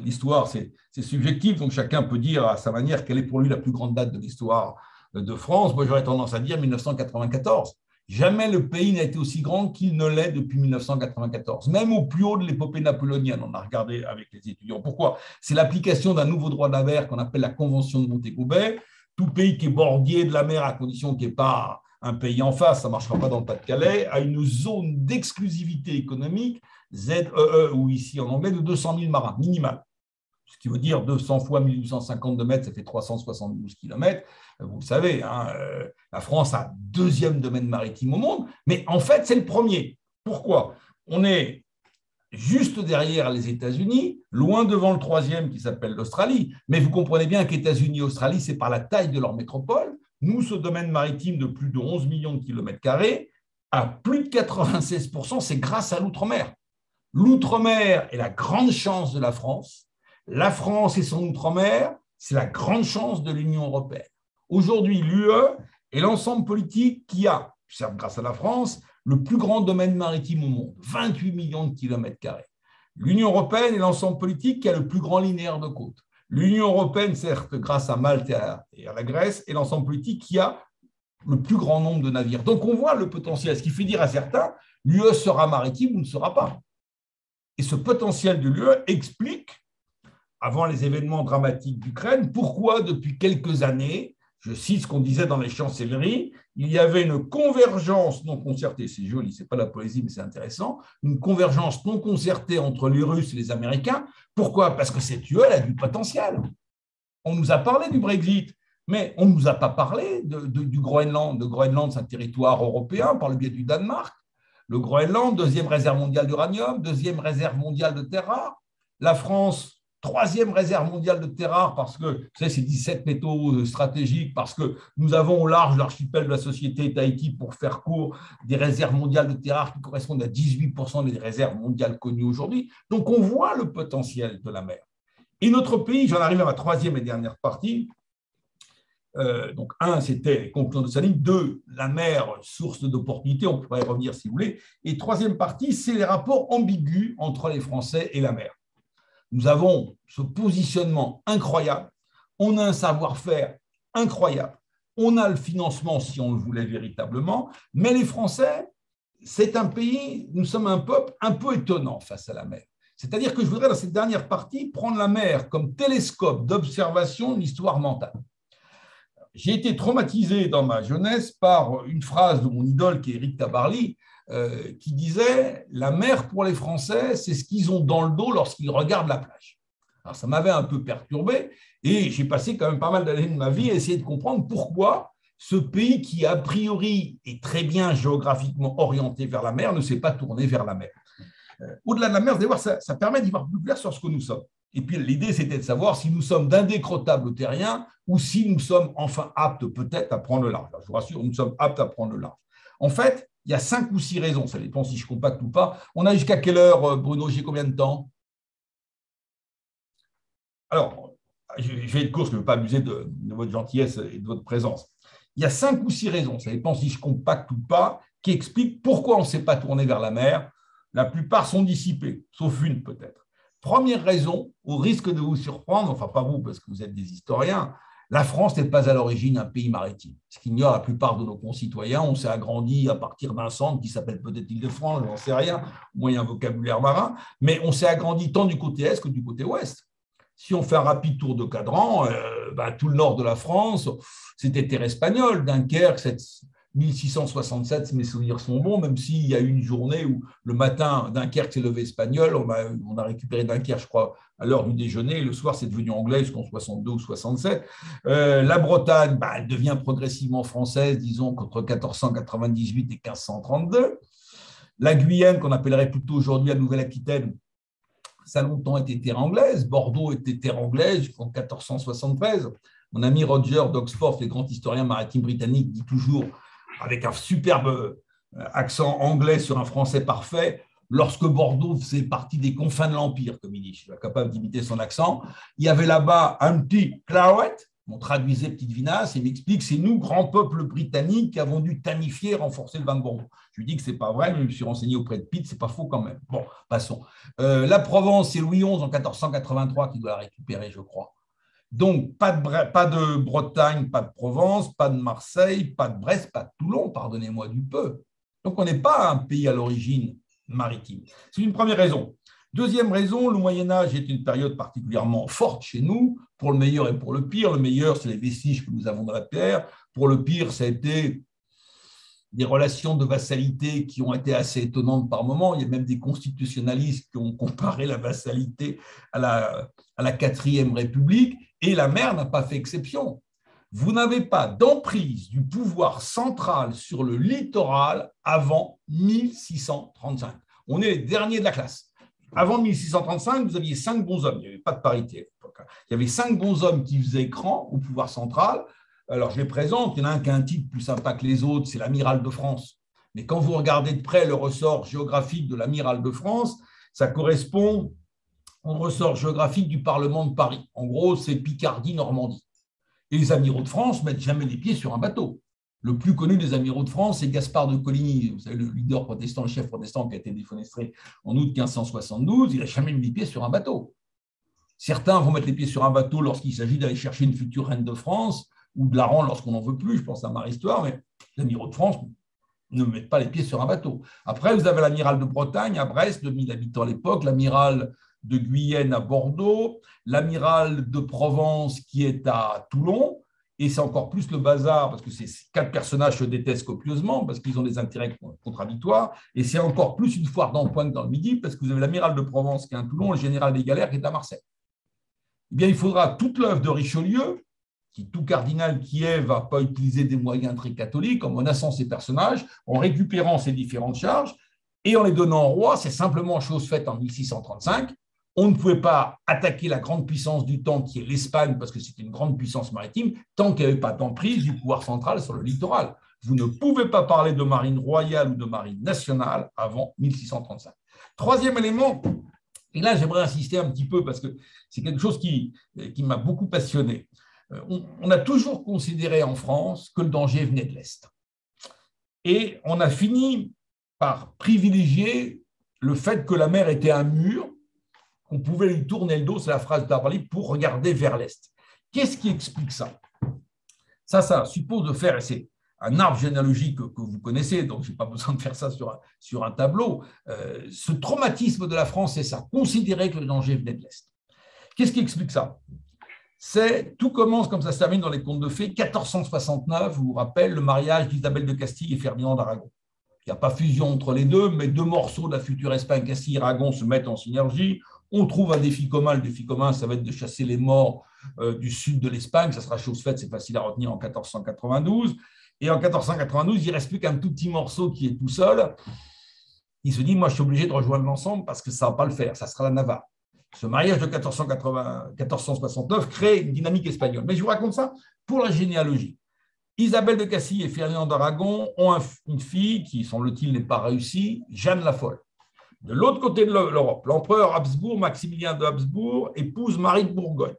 Speaker 2: l'histoire, c'est subjectif, donc chacun peut dire à sa manière quelle est pour lui la plus grande date de l'histoire de France. Moi, j'aurais tendance à dire 1994. Jamais le pays n'a été aussi grand qu'il ne l'est depuis 1994, même au plus haut de l'épopée napoléonienne. On a regardé avec les étudiants. Pourquoi? C'est l'application d'un nouveau droit de la mer qu'on appelle la Convention de Montego Bay. Tout pays qui est bordier de la mer, à condition qu'il n'y ait pas un pays en face, ça ne marchera pas dans le Pas-de-Calais, a une zone d'exclusivité économique, ZEE, ou ici en anglais, de 200 000 marins, minimal. Ce qui veut dire 200 fois 1852 mètres, ça fait 372 km. Vous le savez, la France a deuxième domaine maritime au monde, mais en fait, c'est le premier. Pourquoi? On est juste derrière les États-Unis, loin devant le troisième qui s'appelle l'Australie. Mais vous comprenez bien qu'États-Unis et Australie, c'est par la taille de leur métropole. Nous, ce domaine maritime de plus de 11 millions de kilomètres carrés, à plus de 96%, c'est grâce à l'outre-mer. L'outre-mer est la grande chance de la France. La France et son outre-mer, c'est la grande chance de l'Union européenne. Aujourd'hui, l'UE est l'ensemble politique qui a, certes grâce à la France, le plus grand domaine maritime au monde, 28 millions de kilomètres carrés. L'Union européenne est l'ensemble politique qui a le plus grand linéaire de côte. L'Union européenne, certes, grâce à Malte et à la Grèce, est l'ensemble politique qui a le plus grand nombre de navires. Donc, on voit le potentiel, ce qui fait dire à certains, l'UE sera maritime ou ne sera pas. Et ce potentiel de l'UE explique, avant les événements dramatiques d'Ukraine, pourquoi depuis quelques années, je cite ce qu'on disait dans les chancelleries, il y avait une convergence non concertée, c'est joli, ce n'est pas la poésie, mais c'est intéressant, une convergence non concertée entre les Russes et les Américains. Pourquoi? Parce que cette UE a du potentiel. On nous a parlé du Brexit, mais on ne nous a pas parlé du Groenland. Le Groenland, c'est un territoire européen par le biais du Danemark. Le Groenland, deuxième réserve mondiale d'uranium, deuxième réserve mondiale de terres rares. La France, troisième réserve mondiale de terres rares, parce que vous savez, c'est 17 métaux stratégiques, parce que nous avons au large l'archipel de la société Tahiti, pour faire court, des réserves mondiales de terres rares qui correspondent à 18% des réserves mondiales connues aujourd'hui. Donc, on voit le potentiel de la mer. Et notre pays, j'en arrive à ma troisième et dernière partie. Donc, un, c'était les conclusions de Saline. Deux, la mer, source d'opportunités, on pourrait y revenir si vous voulez. Et troisième partie, c'est les rapports ambigus entre les Français et la mer. Nous avons ce positionnement incroyable, on a un savoir-faire incroyable, on a le financement si on le voulait véritablement, mais les Français, c'est un pays, nous sommes un peuple un peu étonnant face à la mer. C'est-à-dire que je voudrais, dans cette dernière partie, prendre la mer comme télescope d'observation de l'histoire mentale. J'ai été traumatisé dans ma jeunesse par une phrase de mon idole qui est Éric Tabarly, qui disait « La mer pour les Français, c'est ce qu'ils ont dans le dos lorsqu'ils regardent la plage ». Alors, ça m'avait un peu perturbé et j'ai passé quand même pas mal d'années de ma vie à essayer de comprendre pourquoi ce pays qui, a priori, est très bien géographiquement orienté vers la mer, ne s'est pas tourné vers la mer. Au-delà de la mer, vous allez voir, ça permet d'y voir plus clair sur ce que nous sommes. Et puis, l'idée, c'était de savoir si nous sommes d'indécrottables terriens ou si nous sommes enfin aptes peut-être à prendre le large. Alors, je vous rassure, nous sommes aptes à prendre le large. En fait, il y a 5 ou 6 raisons, ça dépend si je compacte ou pas. On a jusqu'à quelle heure, Bruno? J'ai combien de temps? Alors, je vais être court, je ne veux pas abuser de votre gentillesse et de votre présence. Il y a 5 ou 6 raisons, ça dépend si je compacte ou pas, qui expliquent pourquoi on ne s'est pas tourné vers la mer. La plupart sont dissipées, sauf une peut-être. Première raison, au risque de vous surprendre, enfin pas vous parce que vous êtes des historiens, la France n'est pas à l'origine un pays maritime. Ce qu'ignore la plupart de nos concitoyens, on s'est agrandi à partir d'un centre qui s'appelle peut-être Île-de-France, je n'en sais rien, moyen vocabulaire marin, mais on s'est agrandi tant du côté est que du côté ouest. Si on fait un rapide tour de cadran, tout le nord de la France, c'était terre espagnole, Dunkerque, 1667, si mes souvenirs sont bons, même s'il y a eu une journée où le matin, Dunkerque s'est levé espagnol, on a récupéré Dunkerque, je crois, à l'heure du déjeuner, et le soir, c'est devenu anglais jusqu'en 62 ou 67. La Bretagne, elle devient progressivement française, disons, qu'entre 1498 et 1532. La Guyane, qu'on appellerait plutôt aujourd'hui la Nouvelle-Aquitaine, ça a longtemps été terre anglaise. Bordeaux était terre anglaise jusqu'en 1473. Mon ami Roger d'Oxford, le grand historien maritime britannique, dit toujours, avec un superbe accent anglais sur un français parfait, lorsque Bordeaux faisait partie des confins de l'Empire, comme il dit, je suis capable d'imiter son accent, il y avait là-bas un petit claret, on traduisait petite vinasse, et il m'explique, c'est nous, grand peuple britannique, qui avons dû tanifier, renforcer le vin de Bordeaux. Je lui dis que ce n'est pas vrai, mais je me suis renseigné auprès de Pitt, ce n'est pas faux quand même. Bon, passons. La Provence, c'est Louis XI en 1483 qui doit la récupérer, je crois. Donc, pas de Bretagne, pas de Provence, pas de Marseille, pas de Brest, pas de Toulon, pardonnez-moi du peu. Donc, on n'est pas un pays à l'origine maritime. C'est une première raison. Deuxième raison, le Moyen-Âge est une période particulièrement forte chez nous, pour le meilleur et pour le pire. Le meilleur, c'est les vestiges que nous avons de la terre. Pour le pire, ça a été des relations de vassalité qui ont été assez étonnantes par moments. Il y a même des constitutionnalistes qui ont comparé la vassalité à la 4e République, et la mer n'a pas fait exception. Vous n'avez pas d'emprise du pouvoir central sur le littoral avant 1635. On est les derniers de la classe. Avant 1635, vous aviez 5 bonshommes. Il n'y avait pas de parité à l'époque. Il y avait 5 bonshommes qui faisaient cran au pouvoir central. Alors, je les présente. Il y en a un qui a un titre plus sympa que les autres, c'est l'amiral de France. Mais quand vous regardez de près le ressort géographique de l'amiral de France, ça correspond au ressort géographique du Parlement de Paris. En gros, c'est Picardie-Normandie. Et les amiraux de France ne mettent jamais les pieds sur un bateau. Le plus connu des amiraux de France, c'est Gaspard de Coligny, vous savez, le leader protestant, le chef protestant qui a été défenestré en août 1572. Il n'a jamais mis les pieds sur un bateau. Certains vont mettre les pieds sur un bateau lorsqu'il s'agit d'aller chercher une future reine de France ou de la rendre lorsqu'on n'en veut plus. Je pense à Marie-Histoire, mais les amiraux de France ne mettent pas les pieds sur un bateau. Après, vous avez l'amiral de Bretagne à Brest, 2000 habitants à l'époque, l'amiral de Guyenne à Bordeaux, l'amiral de Provence qui est à Toulon. Et c'est encore plus le bazar, parce que ces 4 personnages se détestent copieusement, parce qu'ils ont des intérêts contradictoires, et c'est encore plus une foire d'empoigne dans le Midi, parce que vous avez l'amiral de Provence qui est à Toulon, le général des galères qui est à Marseille. Eh bien, il faudra toute l'œuvre de Richelieu, qui tout cardinal qui est ne va pas utiliser des moyens très catholiques, en menaçant ces personnages, en récupérant ces différentes charges, et en les donnant au roi. C'est simplement chose faite en 1635. On ne pouvait pas attaquer la grande puissance du temps qui est l'Espagne, parce que c'était une grande puissance maritime, tant qu'il n'y avait pas d'emprise du pouvoir central sur le littoral. Vous ne pouvez pas parler de marine royale ou de marine nationale avant 1635. Troisième élément, et là j'aimerais insister un petit peu parce que c'est quelque chose qui m'a beaucoup passionné. On a toujours considéré en France que le danger venait de l'Est. Et on a fini par privilégier le fait que la mer était un mur, qu'on pouvait lui tourner le dos, c'est la phrase d'Arbally, pour regarder vers l'Est. Qu'est-ce qui explique ça? Ça suppose de faire, et c'est un arbre généalogique que vous connaissez, donc je n'ai pas besoin de faire ça sur un tableau. Ce traumatisme de la France, c'est ça, considérer que le danger venait de l'Est. Qu'est-ce qui explique ça? Tout commence comme ça se termine dans les contes de fées, 1469, je vous rappelle, le mariage d'Isabelle de Castille et Ferdinand d'Aragon. Il n'y a pas fusion entre les deux, mais 2 morceaux de la future Espagne, Castille et Aragon, se mettent en synergie. On trouve un défi commun. Le défi commun, ça va être de chasser les morts du sud de l'Espagne. Ça sera chose faite, c'est facile à retenir en 1492. Et en 1492, il ne reste plus qu'un tout petit morceau qui est tout seul. Il se dit, moi, je suis obligé de rejoindre l'ensemble parce que ça ne va pas le faire. Ça sera la Navarre. Ce mariage de 1469 crée une dynamique espagnole. Mais je vous raconte ça pour la généalogie. Isabelle de Castille et Ferdinand d'Aragon ont une fille qui, semble-t-il, n'est pas réussie, Jeanne la Folle. De l'autre côté de l'Europe, l'empereur Habsbourg, Maximilien de Habsbourg, épouse Marie de Bourgogne.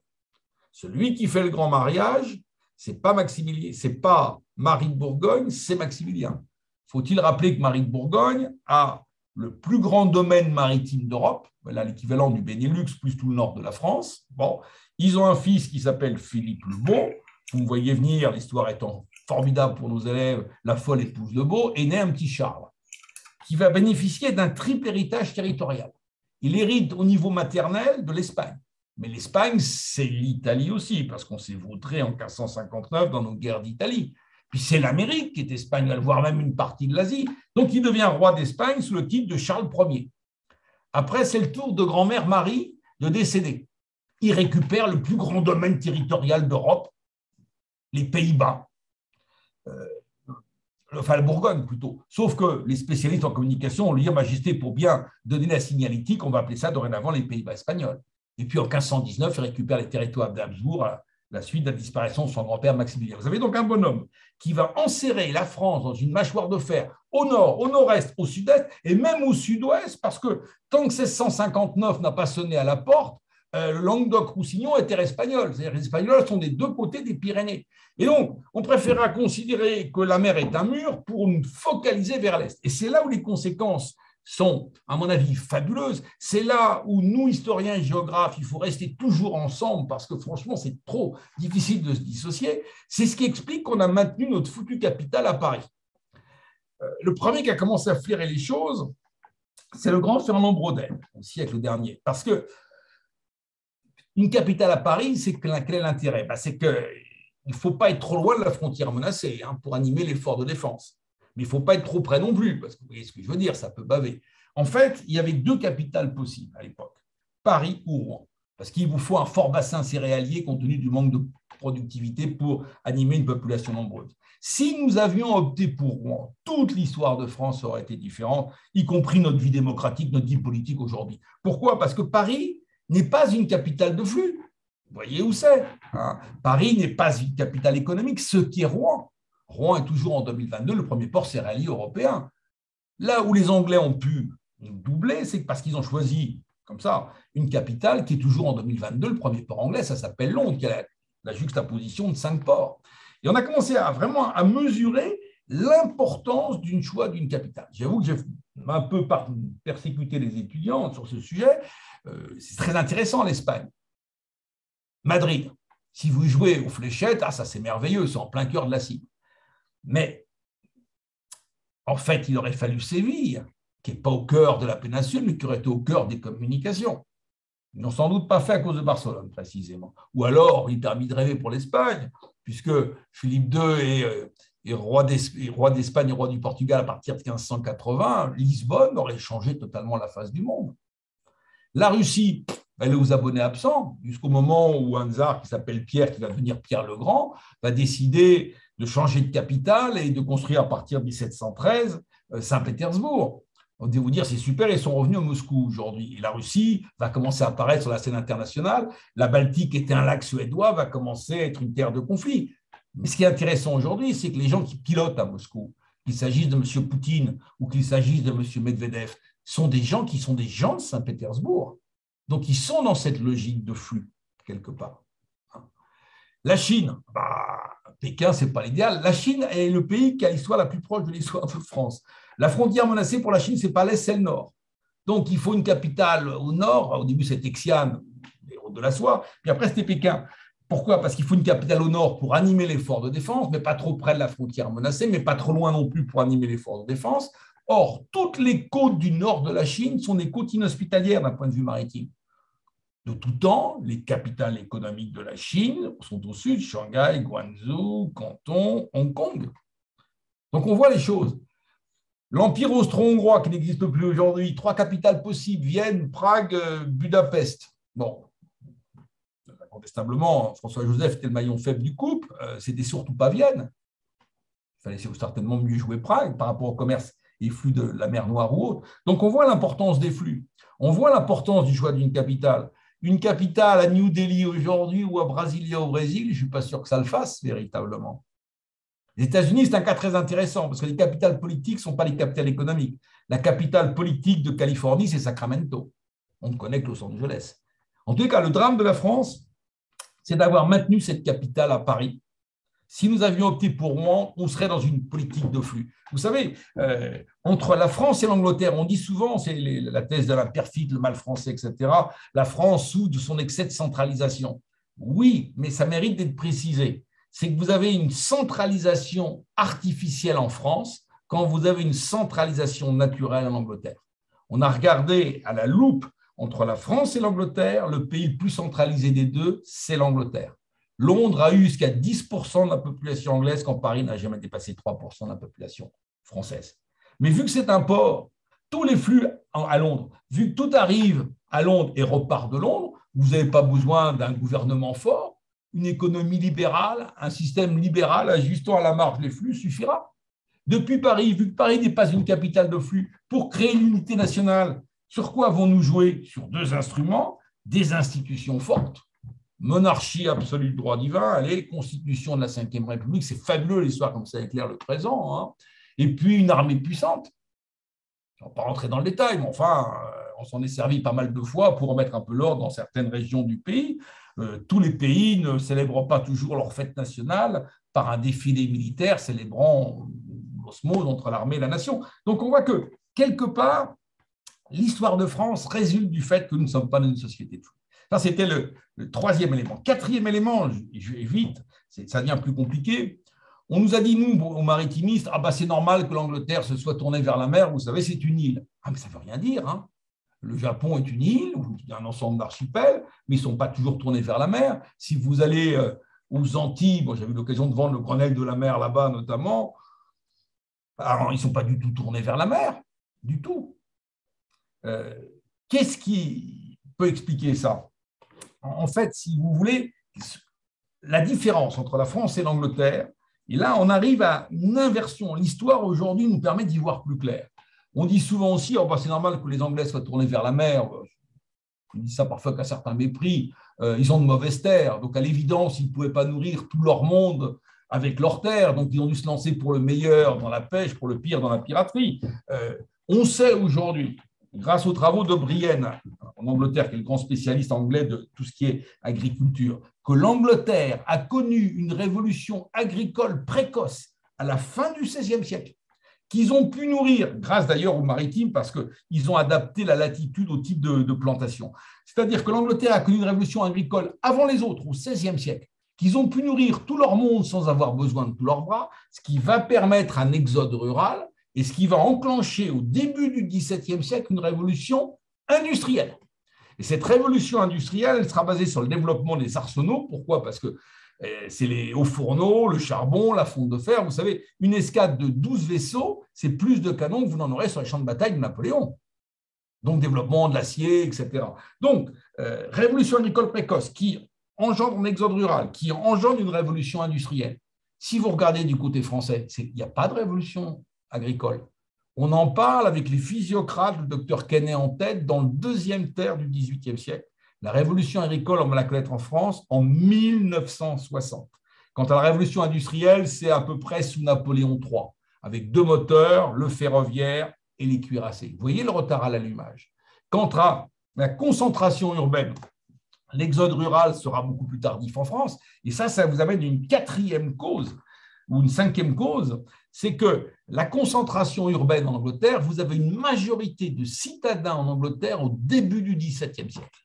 Speaker 2: Celui qui fait le grand mariage, ce n'est pas Maximilien, c'est pas Marie de Bourgogne, c'est Maximilien. Faut-il rappeler que Marie de Bourgogne a le plus grand domaine maritime d'Europe, voilà l'équivalent du Benelux plus tout le nord de la France. Bon, ils ont un fils qui s'appelle Philippe le Beau. Vous me voyez venir, l'histoire étant formidable pour nos élèves, la folle épouse le Beau, est né un petit Charles, qui va bénéficier d'un triple héritage territorial. Il hérite au niveau maternel de l'Espagne. Mais l'Espagne, c'est l'Italie aussi, parce qu'on s'est vautré en 1559 dans nos guerres d'Italie. Puis c'est l'Amérique qui est espagnole, voire même une partie de l'Asie. Donc il devient roi d'Espagne sous le titre de Charles Ier. Après, c'est le tour de grand-mère Marie de décéder. Il récupère le plus grand domaine territorial d'Europe, les Pays-Bas, enfin la Bourgogne plutôt. Sauf que les spécialistes en communication ont dit, Majesté, pour bien donner la signalétique, on va appeler ça dorénavant les Pays-Bas espagnols. Et puis en 1519, il récupère les territoires d'Habsbourg à la suite de la disparition de son grand-père Maximilien. Vous avez donc un bonhomme qui va enserrer la France dans une mâchoire de fer au nord, au nord-est, au sud-est et même au sud-ouest, parce que tant que 1659 n'a pas sonné à la porte, Languedoc-Roussillon est terre espagnole. C'est-à-dire les Espagnols sont des deux côtés des Pyrénées. Et donc, on préférera considérer que la mer est un mur pour nous focaliser vers l'est. Et c'est là où les conséquences sont, à mon avis, fabuleuses. C'est là où nous, historiens et géographes, il faut rester toujours ensemble parce que franchement, c'est trop difficile de se dissocier. C'est ce qui explique qu'on a maintenu notre foutue capitale à Paris. Le premier qui a commencé à flairer les choses, c'est le grand Fernand Braudel, au siècle dernier. Parce que une capitale à Paris, c'est quel est l'intérêt? C'est qu'il ne faut pas être trop loin de la frontière menacée pour animer l'effort de défense. Mais il ne faut pas être trop près non plus, parce que vous voyez ce que je veux dire, ça peut baver. En fait, il y avait deux capitales possibles à l'époque, Paris ou Rouen, parce qu'il vous faut un fort bassin céréalier compte tenu du manque de productivité pour animer une population nombreuse. Si nous avions opté pour Rouen, toute l'histoire de France aurait été différente, y compris notre vie démocratique, notre vie politique aujourd'hui. Pourquoi? Parce que Paris n'est pas une capitale de flux. Vous voyez où c'est, Paris n'est pas une capitale économique, ce qui est Rouen. Rouen est toujours en 2022 le premier port céréalier européen. Là où les Anglais ont pu doubler, c'est parce qu'ils ont choisi, comme ça, une capitale qui est toujours en 2022 le premier port anglais, ça s'appelle Londres, qui a la juxtaposition de 5 ports. Et on a commencé vraiment à mesurer l'importance d'une choix d'une capitale. J'avoue que j'ai un peu persécuté les étudiants sur ce sujet. C'est très intéressant, l'Espagne. Madrid, si vous jouez aux fléchettes, ça c'est merveilleux, c'est en plein cœur de la cible. Mais en fait, il aurait fallu Séville, qui n'est pas au cœur de la péninsule, mais qui aurait été au cœur des communications. Ils n'ont sans doute pas fait à cause de Barcelone, précisément. Ou alors, il permet de rêver pour l'Espagne, puisque Philippe II est roi d'Espagne et roi du Portugal à partir de 1580. Lisbonne aurait changé totalement la face du monde. La Russie, elle est aux abonnés absents, jusqu'au moment où un tsar qui s'appelle Pierre, qui va devenir Pierre le Grand, va décider de changer de capitale et de construire à partir de 1713 Saint-Pétersbourg. On va vous dire, c'est super, ils sont revenus à Moscou aujourd'hui. Et la Russie va commencer à apparaître sur la scène internationale. La Baltique était un lac suédois, va commencer à être une terre de conflit. Mais ce qui est intéressant aujourd'hui, c'est que les gens qui pilotent à Moscou, qu'il s'agisse de M. Poutine ou qu'il s'agisse de M. Medvedev, sont des gens qui sont des gens de Saint-Pétersbourg. Donc, ils sont dans cette logique de flux, quelque part. La Chine, Pékin, ce n'est pas l'idéal. La Chine est le pays qui a l'histoire la plus proche de l'histoire de France. La frontière menacée pour la Chine, ce n'est pas l'Est, c'est le Nord. Donc, il faut une capitale au Nord. Au début, c'était Xi'an, les routes de la soie. Puis après, c'était Pékin. Pourquoi? Parce qu'il faut une capitale au Nord pour animer l'effort de défense, mais pas trop près de la frontière menacée, mais pas trop loin non plus pour animer l'effort de défense. Or, toutes les côtes du nord de la Chine sont des côtes inhospitalières d'un point de vue maritime. De tout temps, les capitales économiques de la Chine sont au sud, Shanghai, Guangzhou, Canton, Hong Kong. Donc on voit les choses. L'Empire austro-hongrois qui n'existe plus aujourd'hui, 3 capitales possibles, Vienne, Prague, Budapest. Bon, incontestablement, François-Joseph était le maillon faible du couple, c'était surtout pas Vienne. Il fallait certainement mieux jouer Prague par rapport au commerce et flux de la mer Noire ou autre. Donc on voit l'importance des flux, on voit l'importance du choix d'une capitale. Une capitale à New Delhi aujourd'hui ou à Brasilia au Brésil, je ne suis pas sûr que ça le fasse véritablement. Les États-Unis, c'est un cas très intéressant parce que les capitales politiques ne sont pas les capitales économiques. La capitale politique de Californie, c'est Sacramento. On ne connaît que Los Angeles. En tout cas, le drame de la France, c'est d'avoir maintenu cette capitale à Paris. Si nous avions opté pour moi, on serait dans une politique de flux. Vous savez, entre la France et l'Angleterre, on dit souvent, c'est la thèse de la perfide, le mal français, etc., la France souffre de son excès de centralisation. Oui, mais ça mérite d'être précisé. C'est que vous avez une centralisation artificielle en France quand vous avez une centralisation naturelle en Angleterre. On a regardé à la loupe entre la France et l'Angleterre, le pays le plus centralisé des deux, c'est l'Angleterre. Londres a eu jusqu'à 10% de la population anglaise quand Paris n'a jamais dépassé 3% de la population française. Mais vu que c'est un port, tous les flux à Londres, vu que tout arrive à Londres et repart de Londres, vous n'avez pas besoin d'un gouvernement fort, une économie libérale, un système libéral ajustant à la marge les flux suffira. Depuis Paris, vu que Paris n'est pas une capitale de flux, pour créer l'unité nationale, sur quoi avons-nous joué? Sur 2 instruments, des institutions fortes, monarchie absolue de droit divin, allez, constitution de la Ve République, c'est fabuleux l'histoire comme ça éclaire le présent, hein. Et puis une armée puissante. Je ne vais pas rentrer dans le détail, mais enfin, on s'en est servi pas mal de fois pour remettre un peu l'ordre dans certaines régions du pays. Tous les pays ne célèbrent pas toujours leur fête nationale par un défilé militaire célébrant l'osmose entre l'armée et la nation. Donc on voit que, quelque part, l'histoire de France résulte du fait que nous ne sommes pas dans une société de flux. Ça, c'était le 3e élément. 4e élément, je vais vite, ça devient plus compliqué. On nous a dit, nous, aux maritimistes, ah bah, c'est normal que l'Angleterre se soit tournée vers la mer, vous savez, c'est une île. Ah, mais ça ne veut rien dire, hein. Le Japon est une île, il y a un ensemble d'archipels, mais ils ne sont pas toujours tournés vers la mer. Si vous allez aux Antilles, bon, j'avais eu l'occasion de vendre le Grenelle de la mer là-bas notamment, alors, ils ne sont pas du tout tournés vers la mer, du tout. Qu'est-ce qui peut expliquer ça? En fait, si vous voulez, la différence entre la France et l'Angleterre, et là, on arrive à une inversion. L'histoire, aujourd'hui, nous permet d'y voir plus clair. On dit souvent aussi, oh, bah, c'est normal que les Anglais soient tournés vers la mer. On dit ça parfois qu'à certains mépris. Ils ont de mauvaises terres. Donc, à l'évidence, ils ne pouvaient pas nourrir tout leur monde avec leurs terres. Donc, ils ont dû se lancer pour le meilleur dans la pêche, pour le pire dans la piraterie. On sait aujourd'hui, grâce aux travaux d'O'Brien en Angleterre, qui est le grand spécialiste anglais de tout ce qui est agriculture, que l'Angleterre a connu une révolution agricole précoce à la fin du XVIe siècle, qu'ils ont pu nourrir, grâce d'ailleurs aux maritimes, parce qu'ils ont adapté la latitude au type de plantation. C'est-à-dire que l'Angleterre a connu une révolution agricole avant les autres, au XVIe siècle, qu'ils ont pu nourrir tout leur monde sans avoir besoin de tous leurs bras, ce qui va permettre un exode rural et ce qui va enclencher au début du XVIIe siècle une révolution industrielle. Et cette révolution industrielle, elle sera basée sur le développement des arsenaux. Pourquoi? Parce que c'est les hauts fourneaux, le charbon, la fonte de fer. Vous savez, une escadre de 12 vaisseaux, c'est plus de canons que vous n'en aurez sur les champs de bataille de Napoléon. Donc, développement de l'acier, etc. Donc, révolution agricole précoce qui engendre un exode rural, qui engendre une révolution industrielle. Si vous regardez du côté français, il n'y a pas de révolution agricole. On en parle avec les physiocrates, le docteur Quesnay en tête, dans le 2e tiers du XVIIIe siècle. La révolution agricole, on va la connaître en France en 1960. Quant à la révolution industrielle, c'est à peu près sous Napoléon III, avec 2 moteurs, le ferroviaire et les cuirassés. Vous voyez le retard à l'allumage. Quant à la concentration urbaine, l'exode rural sera beaucoup plus tardif en France. Et ça vous amène une 4e cause, ou une 5e cause, c'est que la concentration urbaine en Angleterre, vous avez une majorité de citadins en Angleterre au début du XVIIe siècle.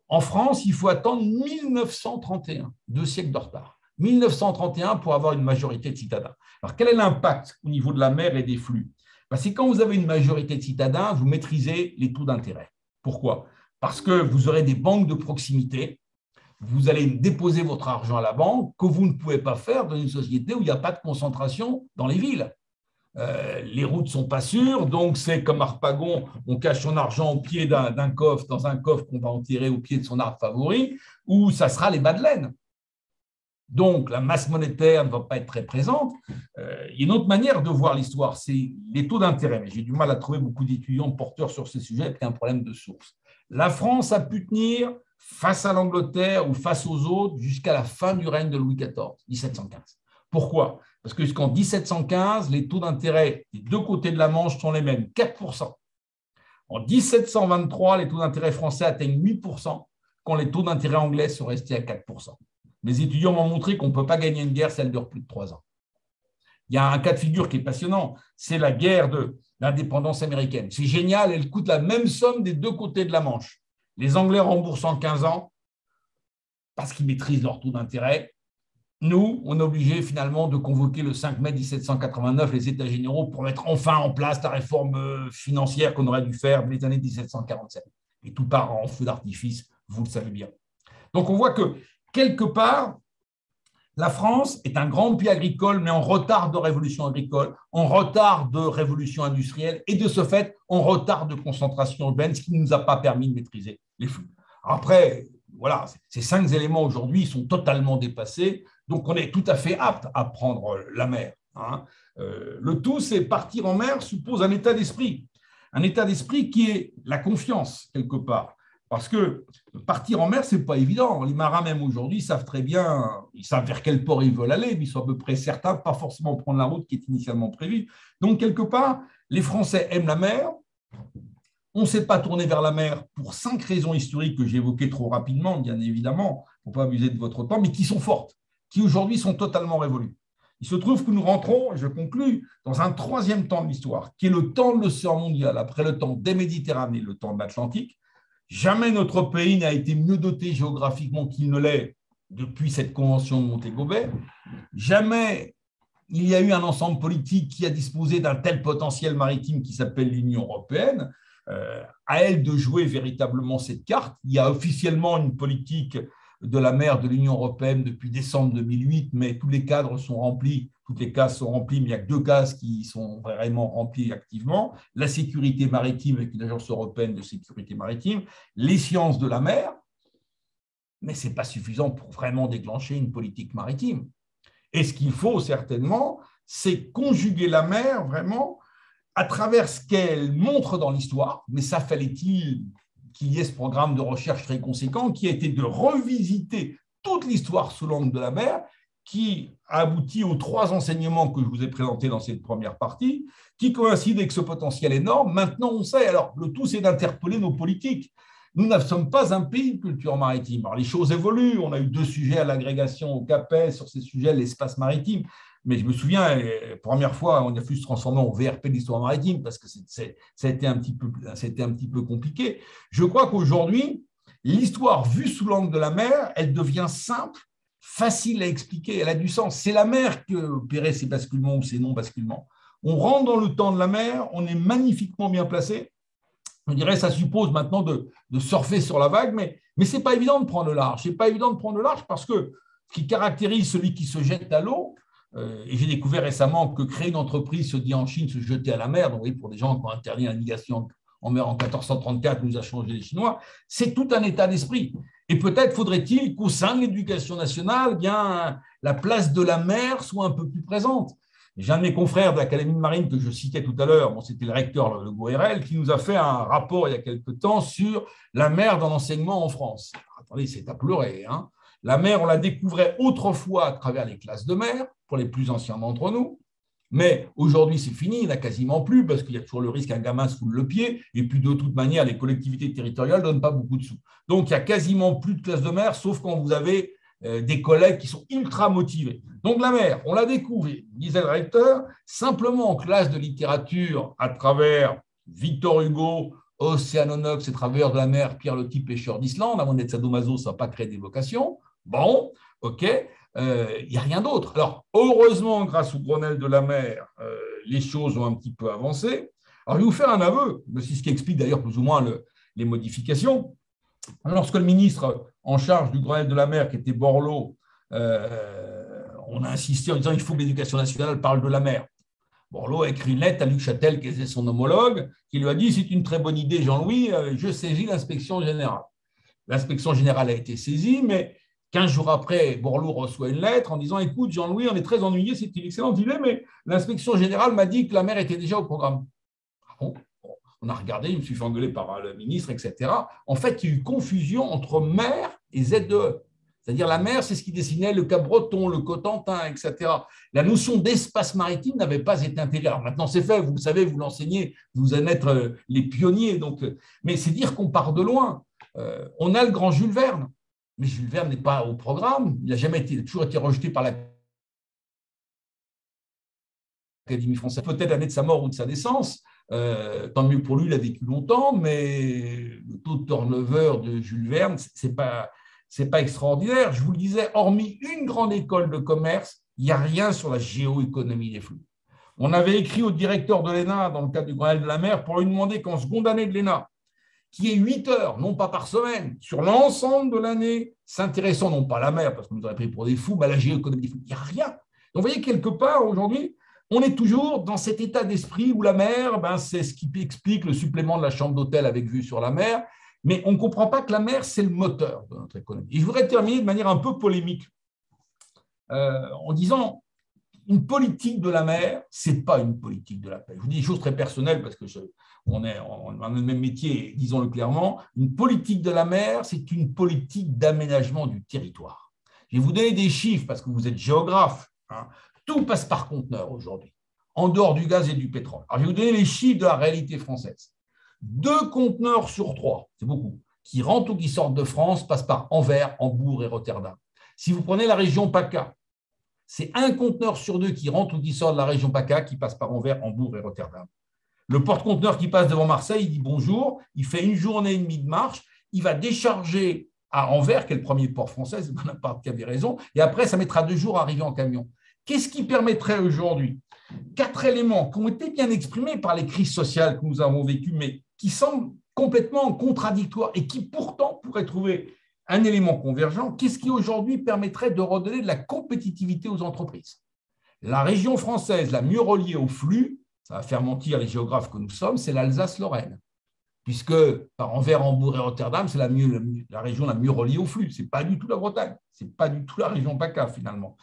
Speaker 2: En France, il faut attendre 1931, 2 siècles de retard. 1931 pour avoir une majorité de citadins. Alors, quel est l'impact au niveau de la mer et des flux? C'est quand vous avez une majorité de citadins, vous maîtrisez les taux d'intérêt. Pourquoi? Parce que vous aurez des banques de proximité, vous allez déposer votre argent à la banque que vous ne pouvez pas faire dans une société où il n'y a pas de concentration dans les villes. les routes ne sont pas sûres, donc c'est comme Harpagon, on cache son argent au pied d'un coffre, dans un coffre qu'on va enterrer au pied de son arbre favori, ou ça sera les bas de laine. Donc, la masse monétaire ne va pas être très présente. Il y a une autre manière de voir l'histoire, c'est les taux d'intérêt. Mais j'ai du mal à trouver beaucoup d'étudiants porteurs sur ces sujets, parce qu'il y a un problème de source. La France a pu tenir face à l'Angleterre ou face aux autres jusqu'à la fin du règne de Louis XIV, 1715. Pourquoi? Parce que jusqu'en 1715, les taux d'intérêt des deux côtés de la Manche sont les mêmes, 4%. En 1723, les taux d'intérêt français atteignent 8%, quand les taux d'intérêt anglais sont restés à 4%. Les étudiants m'ont montré qu'on ne peut pas gagner une guerre si elle dure plus de 3 ans. Il y a un cas de figure qui est passionnant, c'est la guerre de l'indépendance américaine. C'est génial, elle coûte la même somme des deux côtés de la Manche. Les Anglais remboursent en 15 ans parce qu'ils maîtrisent leur taux d'intérêt. Nous, on est obligé finalement de convoquer le 5 mai 1789 les États généraux pour mettre enfin en place la réforme financière qu'on aurait dû faire dans les années 1747. Et tout part en feu d'artifice, vous le savez bien. Donc on voit que quelque part, la France est un grand pays agricole, mais en retard de révolution agricole, en retard de révolution industrielle et de ce fait, en retard de concentration urbaine, ce qui ne nous a pas permis de maîtriser les flux. Après, voilà, ces 5 éléments aujourd'hui sont totalement dépassés, donc on est tout à fait apte à prendre la mer. Le tout, c'est partir en mer suppose un état d'esprit qui est la confiance quelque part. Parce que partir en mer, ce n'est pas évident. Les marins, même aujourd'hui, savent très bien, ils savent vers quel port ils veulent aller, mais ils sont à peu près certains de ne pas forcément prendre la route qui est initialement prévue. Donc, quelque part, les Français aiment la mer. On ne s'est pas tourné vers la mer pour 5 raisons historiques que j'ai évoquées trop rapidement, bien évidemment, pour ne pas abuser de votre temps, mais qui sont fortes, qui aujourd'hui sont totalement révolues. Il se trouve que nous rentrons, et je conclus, dans un 3e temps de l'histoire, qui est le temps de l'océan mondial, après le temps des Méditerranées, le temps de l'Atlantique. Jamais notre pays n'a été mieux doté géographiquement qu'il ne l'est depuis cette convention de Montego Bay. Jamais il y a eu un ensemble politique qui a disposé d'un tel potentiel maritime qui s'appelle l'Union européenne. À elle de jouer véritablement cette carte. Il y a officiellement une politique de la mer de l'Union européenne depuis décembre 2008, mais tous les cadres sont remplis, toutes les cases sont remplies, mais il n'y a que 2 cases qui sont vraiment remplies activement. La sécurité maritime avec une agence européenne de sécurité maritime, les sciences de la mer, mais ce n'est pas suffisant pour vraiment déclencher une politique maritime. Et ce qu'il faut certainement, c'est conjuguer la mer vraiment à travers ce qu'elle montre dans l'histoire, mais ça fallait-il qu'il y ait ce programme de recherche très conséquent qui a été de revisiter toute l'histoire sous l'angle de la mer, qui a abouti aux 3 enseignements que je vous ai présentés dans cette première partie, qui coïncident avec ce potentiel énorme. Maintenant, on sait. Alors, le tout, c'est d'interpeller nos politiques. Nous ne sommes pas un pays de culture maritime. Alors, les choses évoluent. On a eu 2 sujets à l'agrégation au CAPES sur ces sujets, l'espace maritime. Mais je me souviens, la première fois, on a pu se transformer en VRP de l'histoire maritime parce que ça a été un petit peu compliqué. Je crois qu'aujourd'hui, l'histoire vue sous l'angle de la mer, elle devient simple, facile à expliquer, elle a du sens. C'est la mer qui opérait ces basculements ou ces non-basculements. On rentre dans le temps de la mer, on est magnifiquement bien placé. Je dirais, ça suppose maintenant de surfer sur la vague, mais ce n'est pas évident de prendre le large. Ce n'est pas évident de prendre le large parce que ce qui caractérise celui qui se jette à l'eau, et j'ai découvert récemment que créer une entreprise se dit en Chine se jeter à la mer, donc oui, pour des gens qui ont interdit la navigation en mer en 1434, nous a changé les Chinois, c'est tout un état d'esprit. Et peut-être faudrait-il qu'au sein de l'éducation nationale, eh bien, la place de la mer soit un peu plus présente. J'ai un de mes confrères de l'Académie de Marine que je citais tout à l'heure, bon, c'était le recteur, le Goérel, qui nous a fait un rapport il y a quelque temps sur la mer dans l'enseignement en France. Alors, attendez, c'est à pleurer, hein. La mer, on la découvrait autrefois à travers les classes de mer, pour les plus anciens d'entre nous, mais aujourd'hui c'est fini, il n'y en a quasiment plus, parce qu'il y a toujours le risque qu'un gamin se foule le pied, et puis de toute manière, les collectivités territoriales ne donnent pas beaucoup de sous. Donc il n'y a quasiment plus de classes de mer, sauf quand vous avez des collègues qui sont ultra motivés. Donc la mer, on l'a découvert, disait le recteur, simplement en classe de littérature, à travers Victor Hugo, Océanonox et Travailleurs de la mer, Pierre le Petit pêcheur d'Islande, à mon avis, sadomaso, ça n'a pas créé des vocations. Bon, ok, il n'y a rien d'autre. Alors, heureusement, grâce au Grenelle de la mer, les choses ont un petit peu avancé. Alors, je vais vous faire un aveu, c'est ce qui explique d'ailleurs plus ou moins les modifications. Lorsque le ministre en charge du Grenelle de la mer, qui était Borloo, on a insisté en disant qu'il faut que l'éducation nationale parle de la mer. Borloo a écrit une lettre à Luc Châtel, qui était son homologue, qui lui a dit « C'est une très bonne idée, Jean-Louis, je saisis l'inspection générale ». L'inspection générale a été saisie, mais 15 jours après, Borloo reçoit une lettre en disant « Écoute, Jean-Louis, on est très ennuyé, c'est une excellente idée, mais l'inspection générale m'a dit que la mer était déjà au programme. » Ah bon? On a regardé, je me suis fait engueuler par le ministre, etc. En fait, il y a eu confusion entre mer et ZEE. C'est-à-dire la mer, c'est ce qui dessinait le Cap Breton, le Cotentin, etc. La notion d'espace maritime n'avait pas été intégrée. Alors maintenant, c'est fait, vous le savez, vous l'enseignez, vous allez être les pionniers. Donc, mais c'est dire qu'on part de loin. On a le grand Jules Verne, mais Jules Verne n'est pas au programme. Il a toujours été rejeté par l'Académie française, peut-être l'année de sa mort ou de sa naissance. Tant mieux pour lui, il a vécu longtemps, mais le taux de turnover de Jules Verne, c'est pas extraordinaire. Je vous le disais, hormis une grande école de commerce, il n'y a rien sur la géoéconomie des flux. On avait écrit au directeur de l'ENA, dans le cadre du Grenelle de la mer, pour lui demander qu'en seconde année de l'ENA, qui est 8 heures, non pas par semaine, sur l'ensemble de l'année, s'intéressant non pas à la mer, parce qu'on nous aurait pris pour des fous, mais à la géoéconomie des flux. Il n'y a rien. Donc, vous voyez, quelque part, aujourd'hui, on est toujours dans cet état d'esprit où la mer, c'est ce qui explique le supplément de la chambre d'hôtel avec vue sur la mer, mais on ne comprend pas que la mer, c'est le moteur de notre économie. Et je voudrais terminer de manière un peu polémique en disant une politique de la mer, ce n'est pas une politique de la paix. Je vous dis des choses très personnelles parce qu'on est dans le même métier, disons-le clairement. Une politique de la mer, c'est une politique d'aménagement du territoire. Je vais vous donner des chiffres parce que vous êtes géographe. Hein. Tout passe par conteneur aujourd'hui, en dehors du gaz et du pétrole. Alors, je vais vous donner les chiffres de la réalité française. 2 conteneurs sur 3, c'est beaucoup, qui rentrent ou qui sortent de France passent par Anvers, Hambourg et Rotterdam. Si vous prenez la région PACA, c'est 1 conteneur sur 2 qui rentre ou qui sort de la région PACA qui passe par Anvers, Hambourg et Rotterdam. Le porte-conteneur qui passe devant Marseille, il dit bonjour, il fait 1 journée et demie de marche, il va décharger à Anvers, qui est le premier port français, c'est Bonaparte qui avait raison, et après, ça mettra 2 jours à arriver en camion. Qu'est-ce qui permettrait aujourd'hui 4 éléments qui ont été bien exprimés par les crises sociales que nous avons vécues, mais qui semblent complètement contradictoires et qui pourtant pourraient trouver un élément convergent. Qu'est-ce qui aujourd'hui permettrait de redonner de la compétitivité aux entreprises? La région française la mieux reliée au flux, ça va faire mentir les géographes que nous sommes, c'est l'Alsace-Lorraine. Puisque par Anvers, Hambourg et Rotterdam, c'est la région la mieux reliée au flux. Ce n'est pas du tout la Bretagne, ce n'est pas du tout la région PACA finalement.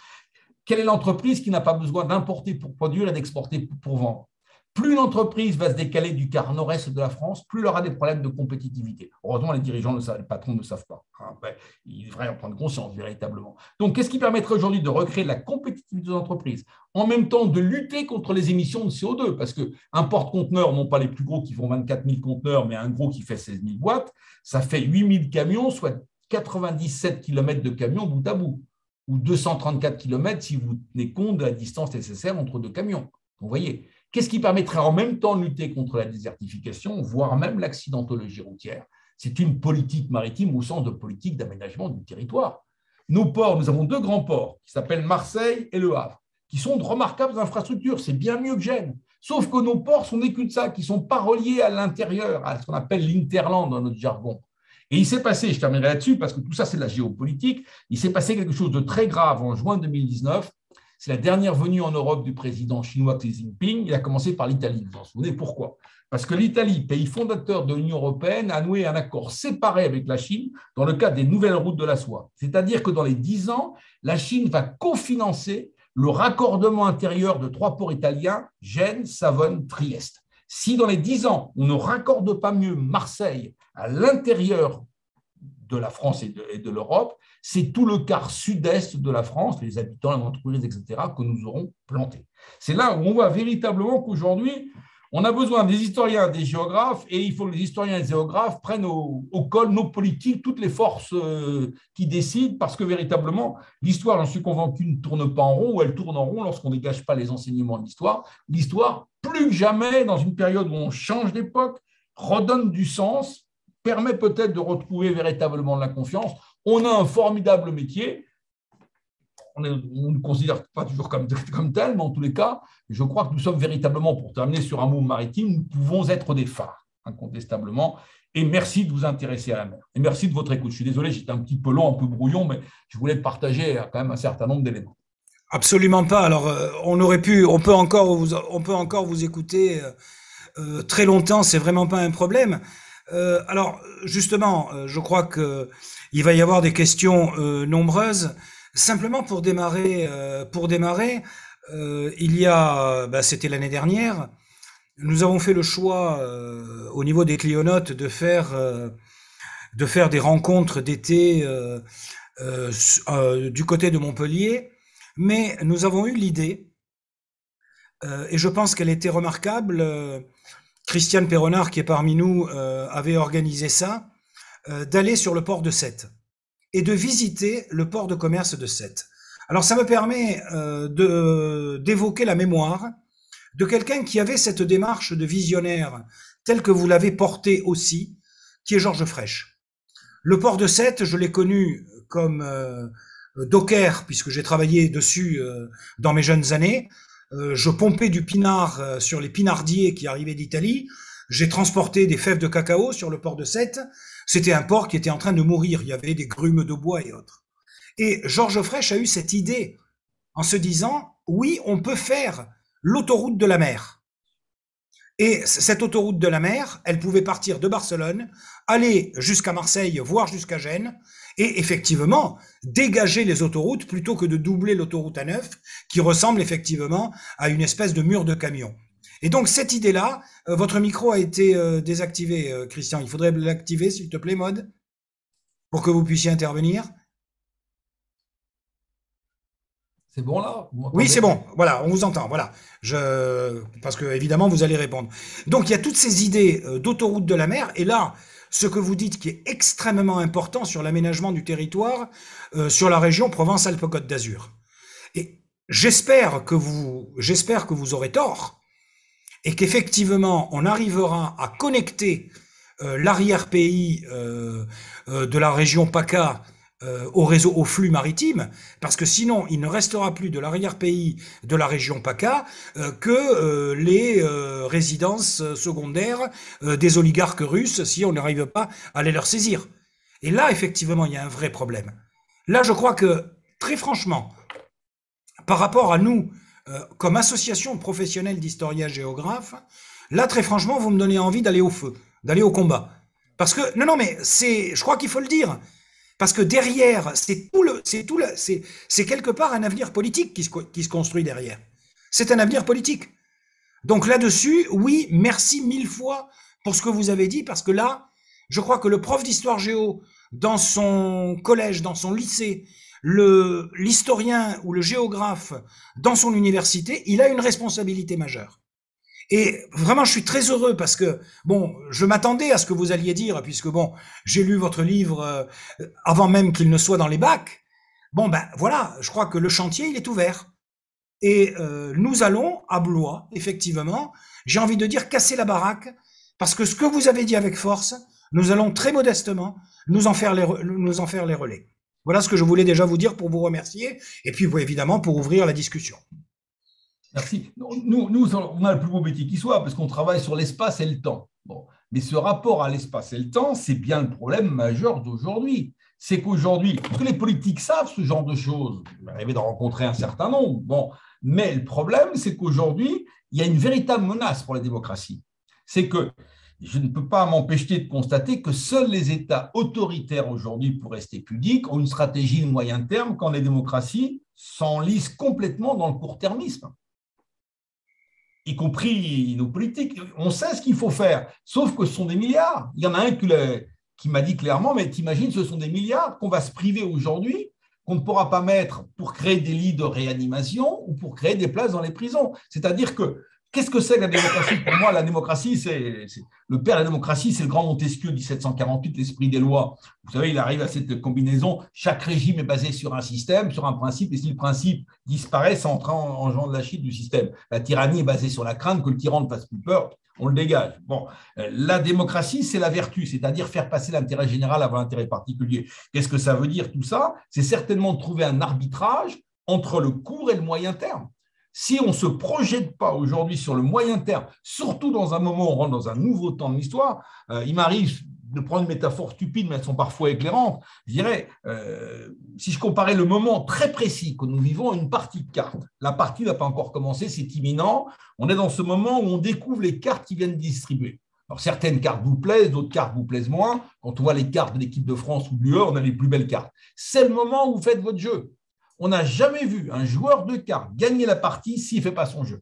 Speaker 2: Quelle est l'entreprise qui n'a pas besoin d'importer pour produire et d'exporter pour vendre? Plus l'entreprise va se décaler du quart nord-est de la France, plus elle aura des problèmes de compétitivité. Heureusement, les dirigeants, les patrons ne savent pas. Après, ils devraient en prendre conscience véritablement. Donc, qu'est-ce qui permettrait aujourd'hui de recréer la compétitivité des entreprises, en même temps de lutter contre les émissions de CO2? Parce qu'un porte-conteneur, non pas les plus gros qui font 24 000 conteneurs, mais un gros qui fait 16 000 boîtes, ça fait 8 000 camions, soit 97 km de camions bout à bout, ou 234 km si vous tenez compte de la distance nécessaire entre 2 camions. Donc, vous voyez, qu'est-ce qui permettrait en même temps de lutter contre la désertification, voire même l'accidentologie routière? C'est une politique maritime au sens de politique d'aménagement du territoire. Nos ports, nous avons 2 grands ports qui s'appellent Marseille et Le Havre, qui sont de remarquables infrastructures. C'est bien mieux que Gênes. Sauf que nos ports sont des cul-de-sac, qui ne sont pas reliés à l'intérieur, à ce qu'on appelle l'interland dans notre jargon. Et il s'est passé, je terminerai là-dessus, parce que tout ça, c'est de la géopolitique, il s'est passé quelque chose de très grave en juin 2019. C'est la dernière venue en Europe du président chinois Xi Jinping. Il a commencé par l'Italie. Vous vous en souvenez pourquoi? Parce que l'Italie, pays fondateur de l'Union européenne, a noué un accord séparé avec la Chine dans le cadre des nouvelles routes de la soie. C'est-à-dire que dans les 10 ans, la Chine va cofinancer le raccordement intérieur de 3 ports italiens, Gênes, Savone, Trieste. Si dans les 10 ans, on ne raccorde pas mieux Marseille à l'intérieur de la France et de l'Europe, c'est tout le quart sud-est de la France, les habitants, les entreprises, etc., que nous aurons planté. C'est là où on voit véritablement qu'aujourd'hui, on a besoin des historiens, des géographes, et il faut que les historiens et les géographes prennent au col nos politiques, toutes les forces qui décident, parce que véritablement, l'histoire, j'en suis convaincu, ne tourne pas en rond, ou elle tourne en rond lorsqu'on ne dégage pas les enseignements de l'histoire. L'histoire, plus que jamais, dans une période où on change d'époque, redonne du sens, permet peut-être de retrouver véritablement de la confiance. On a un formidable métier. On ne considère pas toujours comme tel, mais en tous les cas, je crois que nous sommes véritablement, pour terminer sur un mot maritime, nous pouvons être des phares, incontestablement. Et merci de vous intéresser à la mer. Et merci de votre écoute. Je suis désolé, j'étais un petit peu long, un peu brouillon, mais je voulais partager quand même un certain nombre d'éléments.
Speaker 1: Absolument pas. Alors, on peut encore vous écouter très longtemps. C'est vraiment pas un problème. Alors, justement, je crois que il va y avoir des questions nombreuses. Simplement pour démarrer, il y a, bah, c'était l'année dernière. Nous avons fait le choix au niveau des Clionotes de faire des rencontres d'été du côté de Montpellier, mais nous avons eu l'idée, et je pense qu'elle était remarquable. Christiane Perronard, qui est parmi nous, avait organisé ça, d'aller sur le port de Sète et de visiter le port de commerce de Sète. Alors ça me permet d'évoquer la mémoire de quelqu'un qui avait cette démarche de visionnaire telle que vous l'avez portée aussi, qui est Georges Frêche. Le port de Sète, je l'ai connu comme docker, puisque j'ai travaillé dessus dans mes jeunes années. Je pompais du pinard sur les pinardiers qui arrivaient d'Italie. J'ai transporté des fèves de cacao sur le port de Sète. C'était un port qui était en train de mourir. Il y avait des grumes de bois et autres. Et Georges Frêche a eu cette idée en se disant, oui, on peut faire l'autoroute de la mer. Et cette autoroute de la mer, elle pouvait partir de Barcelone, aller jusqu'à Marseille, voire jusqu'à Gênes, et effectivement dégager les autoroutes plutôt que de doubler l'autoroute A9, qui ressemble effectivement à une espèce de mur de camion. Et donc cette idée-là, votre micro a été désactivé, Christian. Il faudrait l'activer, s'il te plaît, Maud, pour que vous puissiez intervenir.
Speaker 2: C'est bon là? Vous
Speaker 1: Oui,
Speaker 2: m'entendez?
Speaker 1: c'est bon. Voilà, on vous entend. Voilà, parce que évidemment vous allez répondre. Donc il y a toutes ces idées d'autoroute de la mer, et là, ce que vous dites qui est extrêmement important sur l'aménagement du territoire sur la région Provence-Alpes-Côte d'Azur. Et j'espère que vous aurez tort et qu'effectivement on arrivera à connecter l'arrière-pays de la région PACA au réseau, au flux maritime, parce que sinon il ne restera plus de l'arrière-pays de la région PACA que les résidences secondaires des oligarques russes, si on n'arrive pas à les leur saisir. Et là, effectivement, il y a un vrai problème. Là, je crois que, très franchement, par rapport à nous, comme association professionnelle d'historiens géographes, là, très franchement, vous me donnez envie d'aller au feu, d'aller au combat. Parce que, non, non, mais je crois qu'il faut le dire. Parce que derrière, c'est quelque part un avenir politique qui se construit derrière. C'est un avenir politique. Donc là-dessus, oui, merci mille fois pour ce que vous avez dit, parce que là, je crois que le prof d'histoire géo, dans son collège, dans son lycée, l'historien ou le géographe dans son université, il a une responsabilité majeure. Et vraiment, je suis très heureux parce que, bon, je m'attendais à ce que vous alliez dire, puisque, bon, j'ai lu votre livre avant même qu'il ne soit dans les bacs. Bon, ben voilà, je crois que le chantier, il est ouvert. Et nous allons, à Blois, effectivement, j'ai envie de dire casser la baraque, parce que ce que vous avez dit avec force, nous allons très modestement nous en faire les relais. Voilà ce que je voulais déjà vous dire pour vous remercier, et puis évidemment pour ouvrir la discussion.
Speaker 2: Merci. Nous, on a le plus beau métier qui soit, parce qu'on travaille sur l'espace et le temps. Bon. Mais ce rapport à l'espace et le temps, c'est bien le problème majeur d'aujourd'hui. C'est qu'aujourd'hui, parce que les politiques savent ce genre de choses, vous arrivez d'en rencontrer un certain nombre, bon, mais le problème, c'est qu'aujourd'hui, il y a une véritable menace pour la démocratie. C'est que je ne peux pas m'empêcher de constater que seuls les États autoritaires aujourd'hui, pour rester pudiques, ont une stratégie de moyen terme quand les démocraties s'enlisent complètement dans le court-termisme, y compris nos politiques. On sait ce qu'il faut faire, sauf que ce sont des milliards. Il y en a un qui m'a dit clairement, mais t'imagines, ce sont des milliards qu'on va se priver aujourd'hui, qu'on ne pourra pas mettre pour créer des lits de réanimation ou pour créer des places dans les prisons. C'est-à-dire que, qu'est-ce que c'est que la démocratie? Pour moi, la démocratie, c'est le père de la démocratie, c'est le grand Montesquieu, 1748, l'esprit des lois. Vous savez, il arrive à cette combinaison, chaque régime est basé sur un système, sur un principe, et si le principe disparaît, ça entre en genre de la chute du système. La tyrannie est basée sur la crainte que le tyran ne fasse plus peur, on le dégage. Bon, la démocratie, c'est la vertu, c'est-à-dire faire passer l'intérêt général avant l'intérêt particulier. Qu'est-ce que ça veut dire tout ça? C'est certainement de trouver un arbitrage entre le court et le moyen terme. Si on ne se projette pas aujourd'hui sur le moyen terme, surtout dans un moment où on rentre dans un nouveau temps de l'histoire, il m'arrive de prendre une métaphore stupide, mais elles sont parfois éclairantes, je dirais, si je comparais le moment très précis que nous vivons à une partie de cartes, la partie n'a pas encore commencé, c'est imminent, on est dans ce moment où on découvre les cartes qui viennent distribuer. Alors, certaines cartes vous plaisent, d'autres cartes vous plaisent moins. Quand on voit les cartes de l'équipe de France ou de l'UE, on a les plus belles cartes. C'est le moment où vous faites votre jeu. On n'a jamais vu un joueur de cartes gagner la partie s'il ne fait pas son jeu.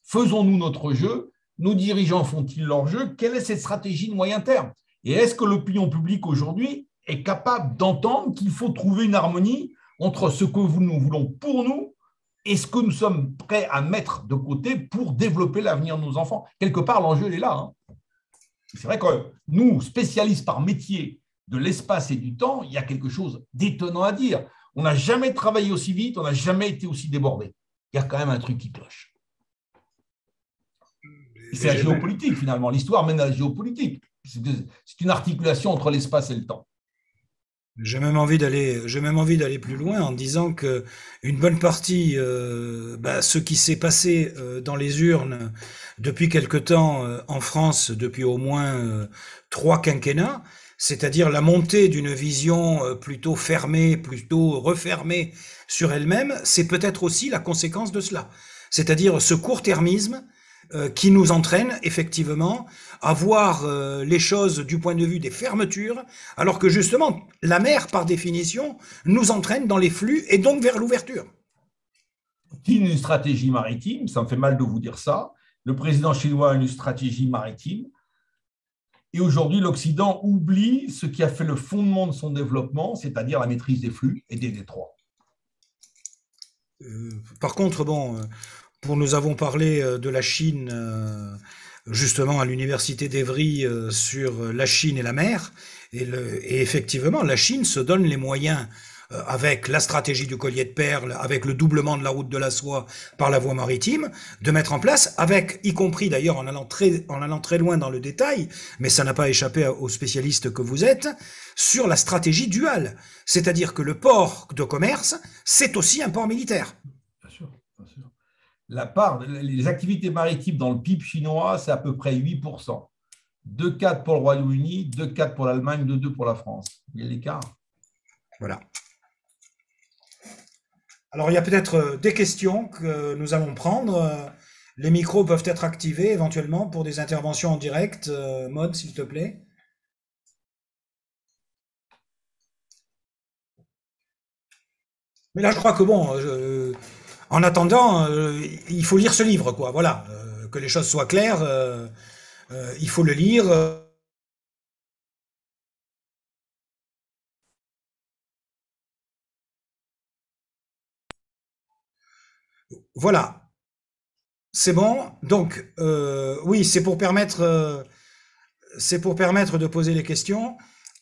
Speaker 2: Faisons-nous notre jeu? Nos dirigeants font-ils leur jeu? Quelle est cette stratégie de moyen terme? Et est-ce que l'opinion publique aujourd'hui est capable d'entendre qu'il faut trouver une harmonie entre ce que nous voulons pour nous et ce que nous sommes prêts à mettre de côté pour développer l'avenir de nos enfants? Quelque part, l'enjeu, il est là. C'est vrai que nous, spécialistes par métier de l'espace et du temps, il y a quelque chose d'étonnant à dire. On n'a jamais travaillé aussi vite, on n'a jamais été aussi débordé. Il y a quand même un truc qui cloche. C'est la géopolitique, finalement. L'histoire mène à la géopolitique. C'est une articulation entre l'espace et le temps.
Speaker 1: J'ai même envie d'aller plus loin en disant que une bonne partie, ce qui s'est passé dans les urnes depuis quelque temps en France, depuis au moins 3 quinquennats, c'est-à-dire la montée d'une vision plutôt fermée, plutôt refermée sur elle-même, c'est peut-être aussi la conséquence de cela. C'est-à-dire ce court-termisme qui nous entraîne effectivement à voir les choses du point de vue des fermetures, alors que justement, la mer, par définition, nous entraîne dans les flux et donc vers l'ouverture.
Speaker 2: Une stratégie maritime, ça me fait mal de vous dire ça. Le président chinois a une stratégie maritime. Et aujourd'hui, l'Occident oublie ce qui a fait le fondement de son développement, c'est-à-dire la maîtrise des flux et des détroits.
Speaker 1: Par contre, nous avons parlé de la Chine, justement à l'université d'Evry, sur la Chine et la mer, et effectivement, la Chine se donne les moyens, avec la stratégie du collier de perles, avec le doublement de la route de la soie par la voie maritime, de mettre en place, avec, y compris d'ailleurs en allant très loin dans le détail, mais ça n'a pas échappé aux spécialistes que vous êtes, sur la stratégie duale. C'est-à-dire que le port de commerce, c'est aussi un port militaire.
Speaker 2: Bien sûr, bien sûr. La part, les activités maritimes dans le PIB chinois, c'est à peu près 8%. 2,4 pour le Royaume-Uni, 2,4 pour l'Allemagne, 2,2 pour la France. Il y a l'écart.
Speaker 1: Voilà. Alors, il y a peut-être des questions que nous allons prendre. Les micros peuvent être activés éventuellement pour des interventions en direct. Maud, s'il te plaît. Mais là, je crois que en attendant, il faut lire ce livre, quoi. Voilà, que les choses soient claires. Il faut le lire. Voilà, c'est bon. Donc, oui, c'est pour permettre de poser les questions.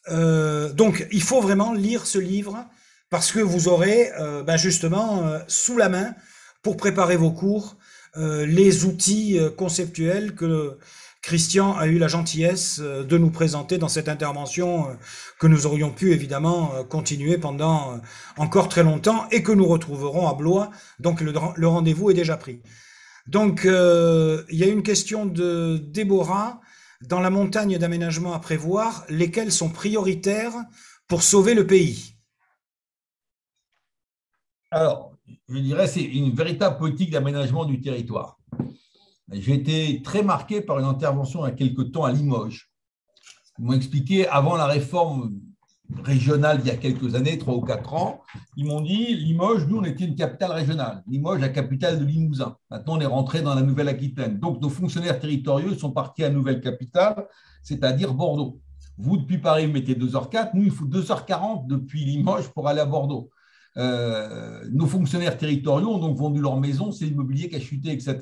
Speaker 1: Donc, il faut vraiment lire ce livre parce que vous aurez justement sous la main pour préparer vos cours les outils conceptuels que Christian a eu la gentillesse de nous présenter dans cette intervention que nous aurions pu évidemment continuer pendant encore très longtemps et que nous retrouverons à Blois. Donc le rendez-vous est déjà pris. Donc il y a une question de Déborah. Dans la montagne d'aménagement à prévoir, lesquels sont prioritaires pour sauver le pays?
Speaker 2: Alors, je dirais c'est une véritable politique d'aménagement du territoire. J'ai été très marqué par une intervention il y a quelque temps à Limoges. Ils m'ont expliqué, avant la réforme régionale il y a quelques années, 3 ou 4 ans, ils m'ont dit, Limoges, nous, on était une capitale régionale. Limoges, la capitale de Limousin. Maintenant, on est rentré dans la Nouvelle-Aquitaine. Donc, nos fonctionnaires territoriaux sont partis à la nouvelle capitale, c'est-à-dire Bordeaux. Vous, depuis Paris, vous mettez 2h04. Nous, il faut 2h40 depuis Limoges pour aller à Bordeaux. Nos fonctionnaires territoriaux ont donc vendu leur maison, c'est l'immobilier qui a chuté, etc.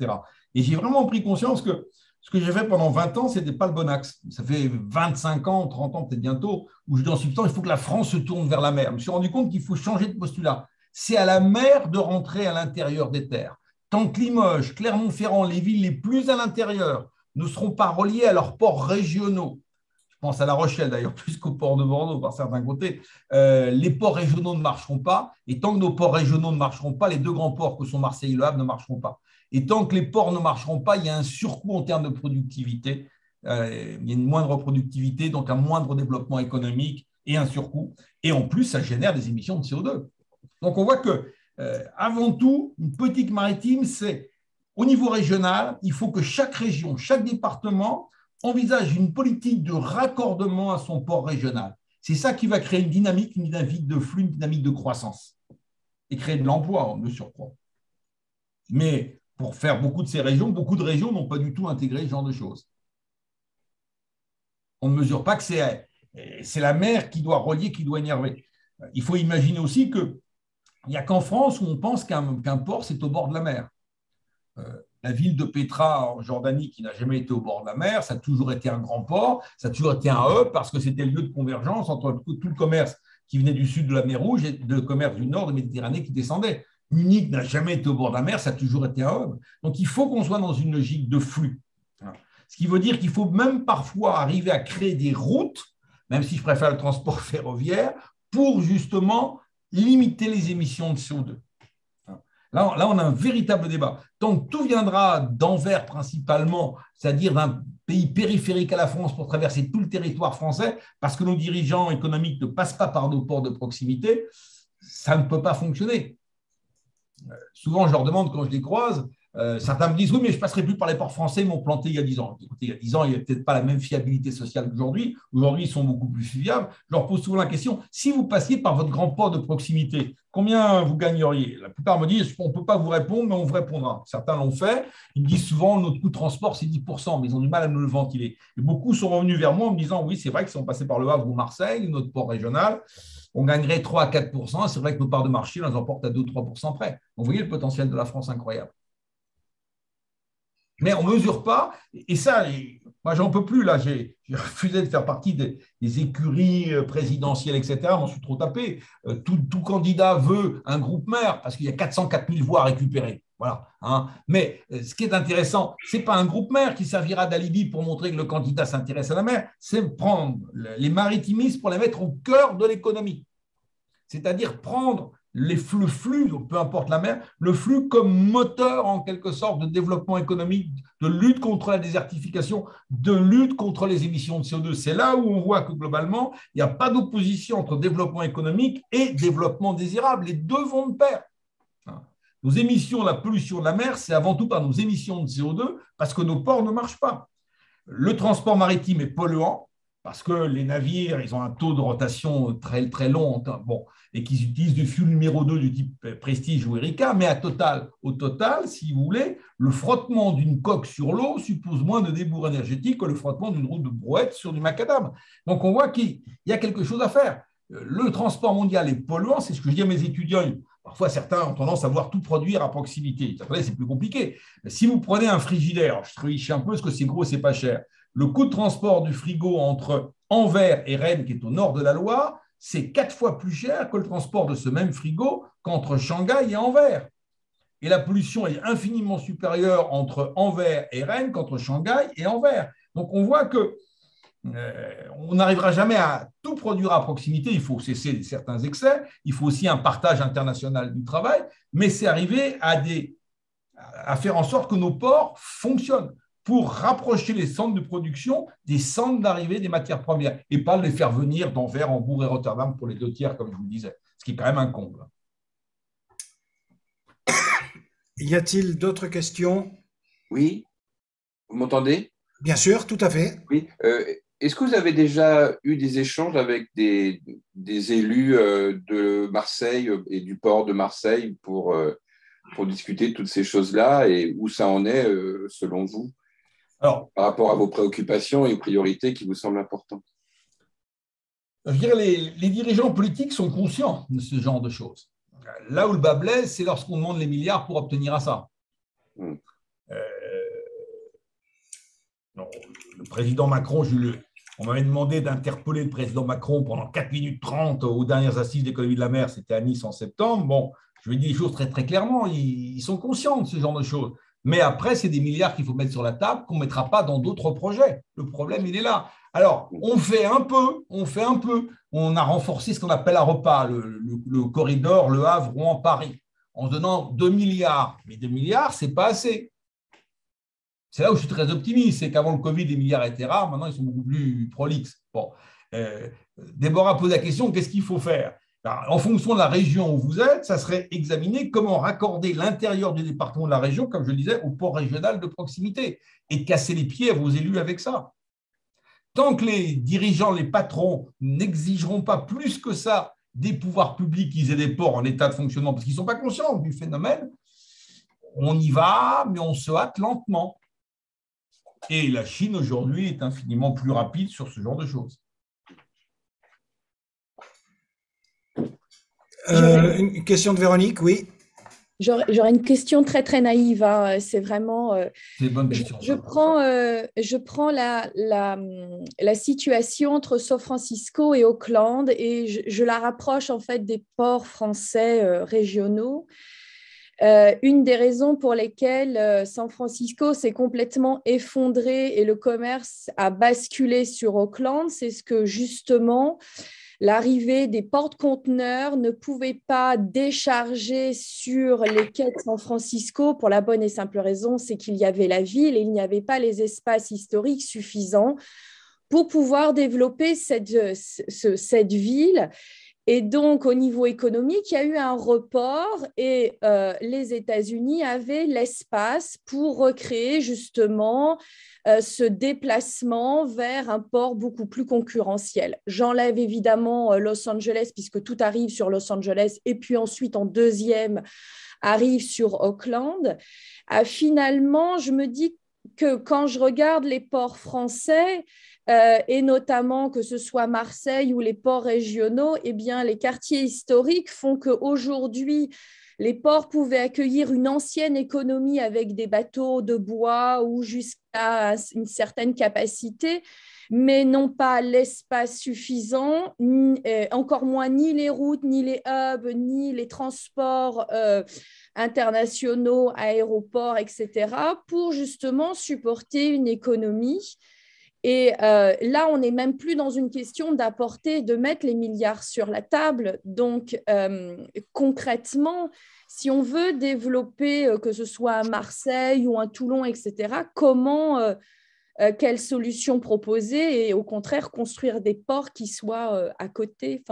Speaker 2: Et j'ai vraiment pris conscience que ce que j'ai fait pendant 20 ans, ce n'était pas le bon axe. Ça fait 25 ans, 30 ans, peut-être bientôt, où je dis en substance, il faut que la France se tourne vers la mer. Je me suis rendu compte qu'il faut changer de postulat. C'est à la mer de rentrer à l'intérieur des terres. Tant que Limoges, Clermont-Ferrand, les villes les plus à l'intérieur ne seront pas reliées à leurs ports régionaux, je pense à La Rochelle d'ailleurs, plus qu'au port de Bordeaux par certains côtés, les ports régionaux ne marcheront pas. Et tant que nos ports régionaux ne marcheront pas, les deux grands ports que sont Marseille et Le Havre ne marcheront pas. Et tant que les ports ne marcheront pas, il y a un surcoût en termes de productivité il y a une moindre productivité, donc un moindre développement économique et un surcoût. Et en plus, ça génère des émissions de CO2. Donc, on voit que, avant tout, une politique maritime, c'est au niveau régional, il faut que chaque région, chaque département envisage une politique de raccordement à son port régional. C'est ça qui va créer une dynamique de flux, une dynamique de croissance et créer de l'emploi, de surcroît. Mais pour faire beaucoup de régions n'ont pas du tout intégré ce genre de choses. On ne mesure pas que c'est la mer qui doit relier, qui doit énerver. Il faut imaginer aussi qu'il n'y a qu'en France où on pense qu'un port, c'est au bord de la mer. La ville de Petra, en Jordanie, qui n'a jamais été au bord de la mer, ça a toujours été un grand port, ça a toujours été un hub parce que c'était le lieu de convergence entre tout le commerce qui venait du sud de la mer Rouge et le commerce du nord de Méditerranée qui descendait. Munich n'a jamais été au bord de la mer, ça a toujours été un hub. Donc, il faut qu'on soit dans une logique de flux. Ce qui veut dire qu'il faut même parfois arriver à créer des routes, même si je préfère le transport ferroviaire, pour justement limiter les émissions de CO2. Là, on a un véritable débat. Tant que tout viendra d'Anvers principalement, c'est-à-dire d'un pays périphérique à la France pour traverser tout le territoire français, parce que nos dirigeants économiques ne passent pas par nos ports de proximité, ça ne peut pas fonctionner. Souvent, je leur demande quand je les croise, certains me disent « Oui, mais je ne passerai plus par les ports français, ils m'ont planté il y a 10 ans. » Écoutez, il y a 10 ans, il n'y avait peut-être pas la même fiabilité sociale qu'aujourd'hui. Aujourd'hui, ils sont beaucoup plus fiables. Je leur pose souvent la question, si vous passiez par votre grand port de proximité, combien vous gagneriez? La plupart me disent, on ne peut pas vous répondre, mais on vous répondra. Certains l'ont fait. Ils me disent souvent, notre coût de transport, c'est 10%, mais ils ont du mal à nous le ventiler. Et beaucoup sont revenus vers moi en me disant, oui, c'est vrai que si on passait par Le Havre ou Marseille, notre port régional, on gagnerait 3 à 4%. C'est vrai que nos parts de marché, on les emporte à 2 ou 3% près. Donc, vous voyez le potentiel de la France incroyable. Mais on ne mesure pas, et ça, moi, j'en peux plus. Là, j'ai refusé de faire partie des écuries présidentielles, etc. J'en suis trop tapé. Tout candidat veut un groupe maire parce qu'il y a 404 000 voix à récupérer. Voilà, hein. Mais ce qui est intéressant, ce n'est pas un groupe maire qui servira d'alibi pour montrer que le candidat s'intéresse à la mer, c'est prendre les maritimistes pour les mettre au cœur de l'économie. C'est-à-dire prendre le flux, donc peu importe la mer, le flux comme moteur en quelque sorte de développement économique, de lutte contre la désertification, de lutte contre les émissions de CO2. C'est là où on voit que globalement, il n'y a pas d'opposition entre développement économique et développement désirable. Les deux vont de pair. Nos émissions, la pollution de la mer, c'est avant tout par nos émissions de CO2 parce que nos ports ne marchent pas. Le transport maritime est polluant parce que les navires, ils ont un taux de rotation très, très long, bon, et qu'ils utilisent du fuel numéro 2 du type Prestige ou Erika, mais au total, si vous voulez, le frottement d'une coque sur l'eau suppose moins de débours énergétiques que le frottement d'une roue de brouette sur du macadam. Donc, on voit qu'il y a quelque chose à faire. Le transport mondial est polluant, c'est ce que je dis à mes étudiants. Parfois, certains ont tendance à vouloir tout produire à proximité. Après, c'est plus compliqué. Si vous prenez un frigidaire, je triche un peu parce que c'est gros, c'est pas cher. Le coût de transport du frigo entre Anvers et Rennes, qui est au nord de la Loire, c'est 4 fois plus cher que le transport de ce même frigo qu'entre Shanghai et Anvers. Et la pollution est infiniment supérieure entre Anvers et Rennes qu'entre Shanghai et Anvers. Donc, on voit que on n'arrivera jamais à tout produire à proximité. Il faut cesser certains excès. Il faut aussi un partage international du travail. Mais c'est arriver à faire en sorte que nos ports fonctionnent pour rapprocher les centres de production des centres d'arrivée des matières premières et pas les faire venir d'Anvers, Hambourg et Rotterdam pour les 2 tiers, comme je vous le disais, ce qui est quand même un comble.
Speaker 1: Y a-t-il d'autres questions?
Speaker 3: Oui, vous m'entendez?
Speaker 1: Bien sûr, tout à fait.
Speaker 3: Oui. Est-ce que vous avez déjà eu des échanges avec des élus de Marseille et du port de Marseille pour discuter de toutes ces choses-là et où ça en est selon vous? Alors, par rapport à vos préoccupations et aux priorités qui vous semblent importantes?
Speaker 2: Je dirais les dirigeants politiques sont conscients de ce genre de choses. Là où le bas blesse, c'est lorsqu'on demande les milliards pour obtenir à ça. Le président Macron, on m'avait demandé d'interpeller le président Macron pendant 4 minutes 30 aux dernières assises d'économie de la mer, c'était à Nice en septembre. Bon, je lui ai dit les choses très, très clairement, ils sont conscients de ce genre de choses. Mais après, c'est des milliards qu'il faut mettre sur la table qu'on ne mettra pas dans d'autres projets. Le problème, il est là. Alors, on fait un peu. On a renforcé ce qu'on appelle à repas, le corridor Le Havre, Rouen, Paris, en donnant 2 milliards. Mais 2 milliards, ce n'est pas assez. C'est là où je suis très optimiste, c'est qu'avant le Covid, les milliards étaient rares, maintenant ils sont beaucoup plus prolixes. Bon. Déborah pose la question, qu'est-ce qu'il faut faire? Alors, en fonction de la région où vous êtes, ça serait examiner comment raccorder l'intérieur du département de la région, comme je le disais, au port régional de proximité et casser les pieds à vos élus avec ça. Tant que les dirigeants, les patrons n'exigeront pas plus que ça des pouvoirs publics qu'ils aient des ports en état de fonctionnement, parce qu'ils ne sont pas conscients du phénomène, on y va, mais on se hâte lentement. Et la Chine, aujourd'hui, est infiniment plus rapide sur ce genre de choses.
Speaker 1: Une question de Véronique, oui.
Speaker 4: J'aurais une question très, très naïve. Hein. C'est vraiment…
Speaker 2: C'est une bonne question.
Speaker 4: Je prends la situation entre San Francisco et Auckland et je la rapproche en fait des ports français régionaux. Une des raisons pour lesquelles San Francisco s'est complètement effondré et le commerce a basculé sur Auckland, c'est ce que justement l'arrivée des porte-conteneurs ne pouvait pas décharger sur les quais de San Francisco pour la bonne et simple raison, c'est qu'il y avait la ville et il n'y avait pas les espaces historiques suffisants pour pouvoir développer cette ville. Et donc, au niveau économique, il y a eu un report et les États-Unis avaient l'espace pour recréer justement ce déplacement vers un port beaucoup plus concurrentiel. J'enlève évidemment Los Angeles puisque tout arrive sur Los Angeles et puis ensuite en deuxième arrive sur Auckland. Finalement, je me dis que quand je regarde les ports français, et notamment que ce soit Marseille ou les ports régionaux, eh bien, les quartiers historiques font qu'aujourd'hui, les ports pouvaient accueillir une ancienne économie avec des bateaux de bois ou jusqu'à une certaine capacité, mais n'ont pas l'espace suffisant, encore moins ni les routes, ni les hubs, ni les transports internationaux, aéroports, etc., pour justement supporter une économie. Et là, on n'est même plus dans une question d'apporter, de mettre les milliards sur la table. Donc, concrètement, si on veut développer, que ce soit à Marseille ou à Toulon, etc., quelles solutions proposer et au contraire construire des ports qui soient à côté.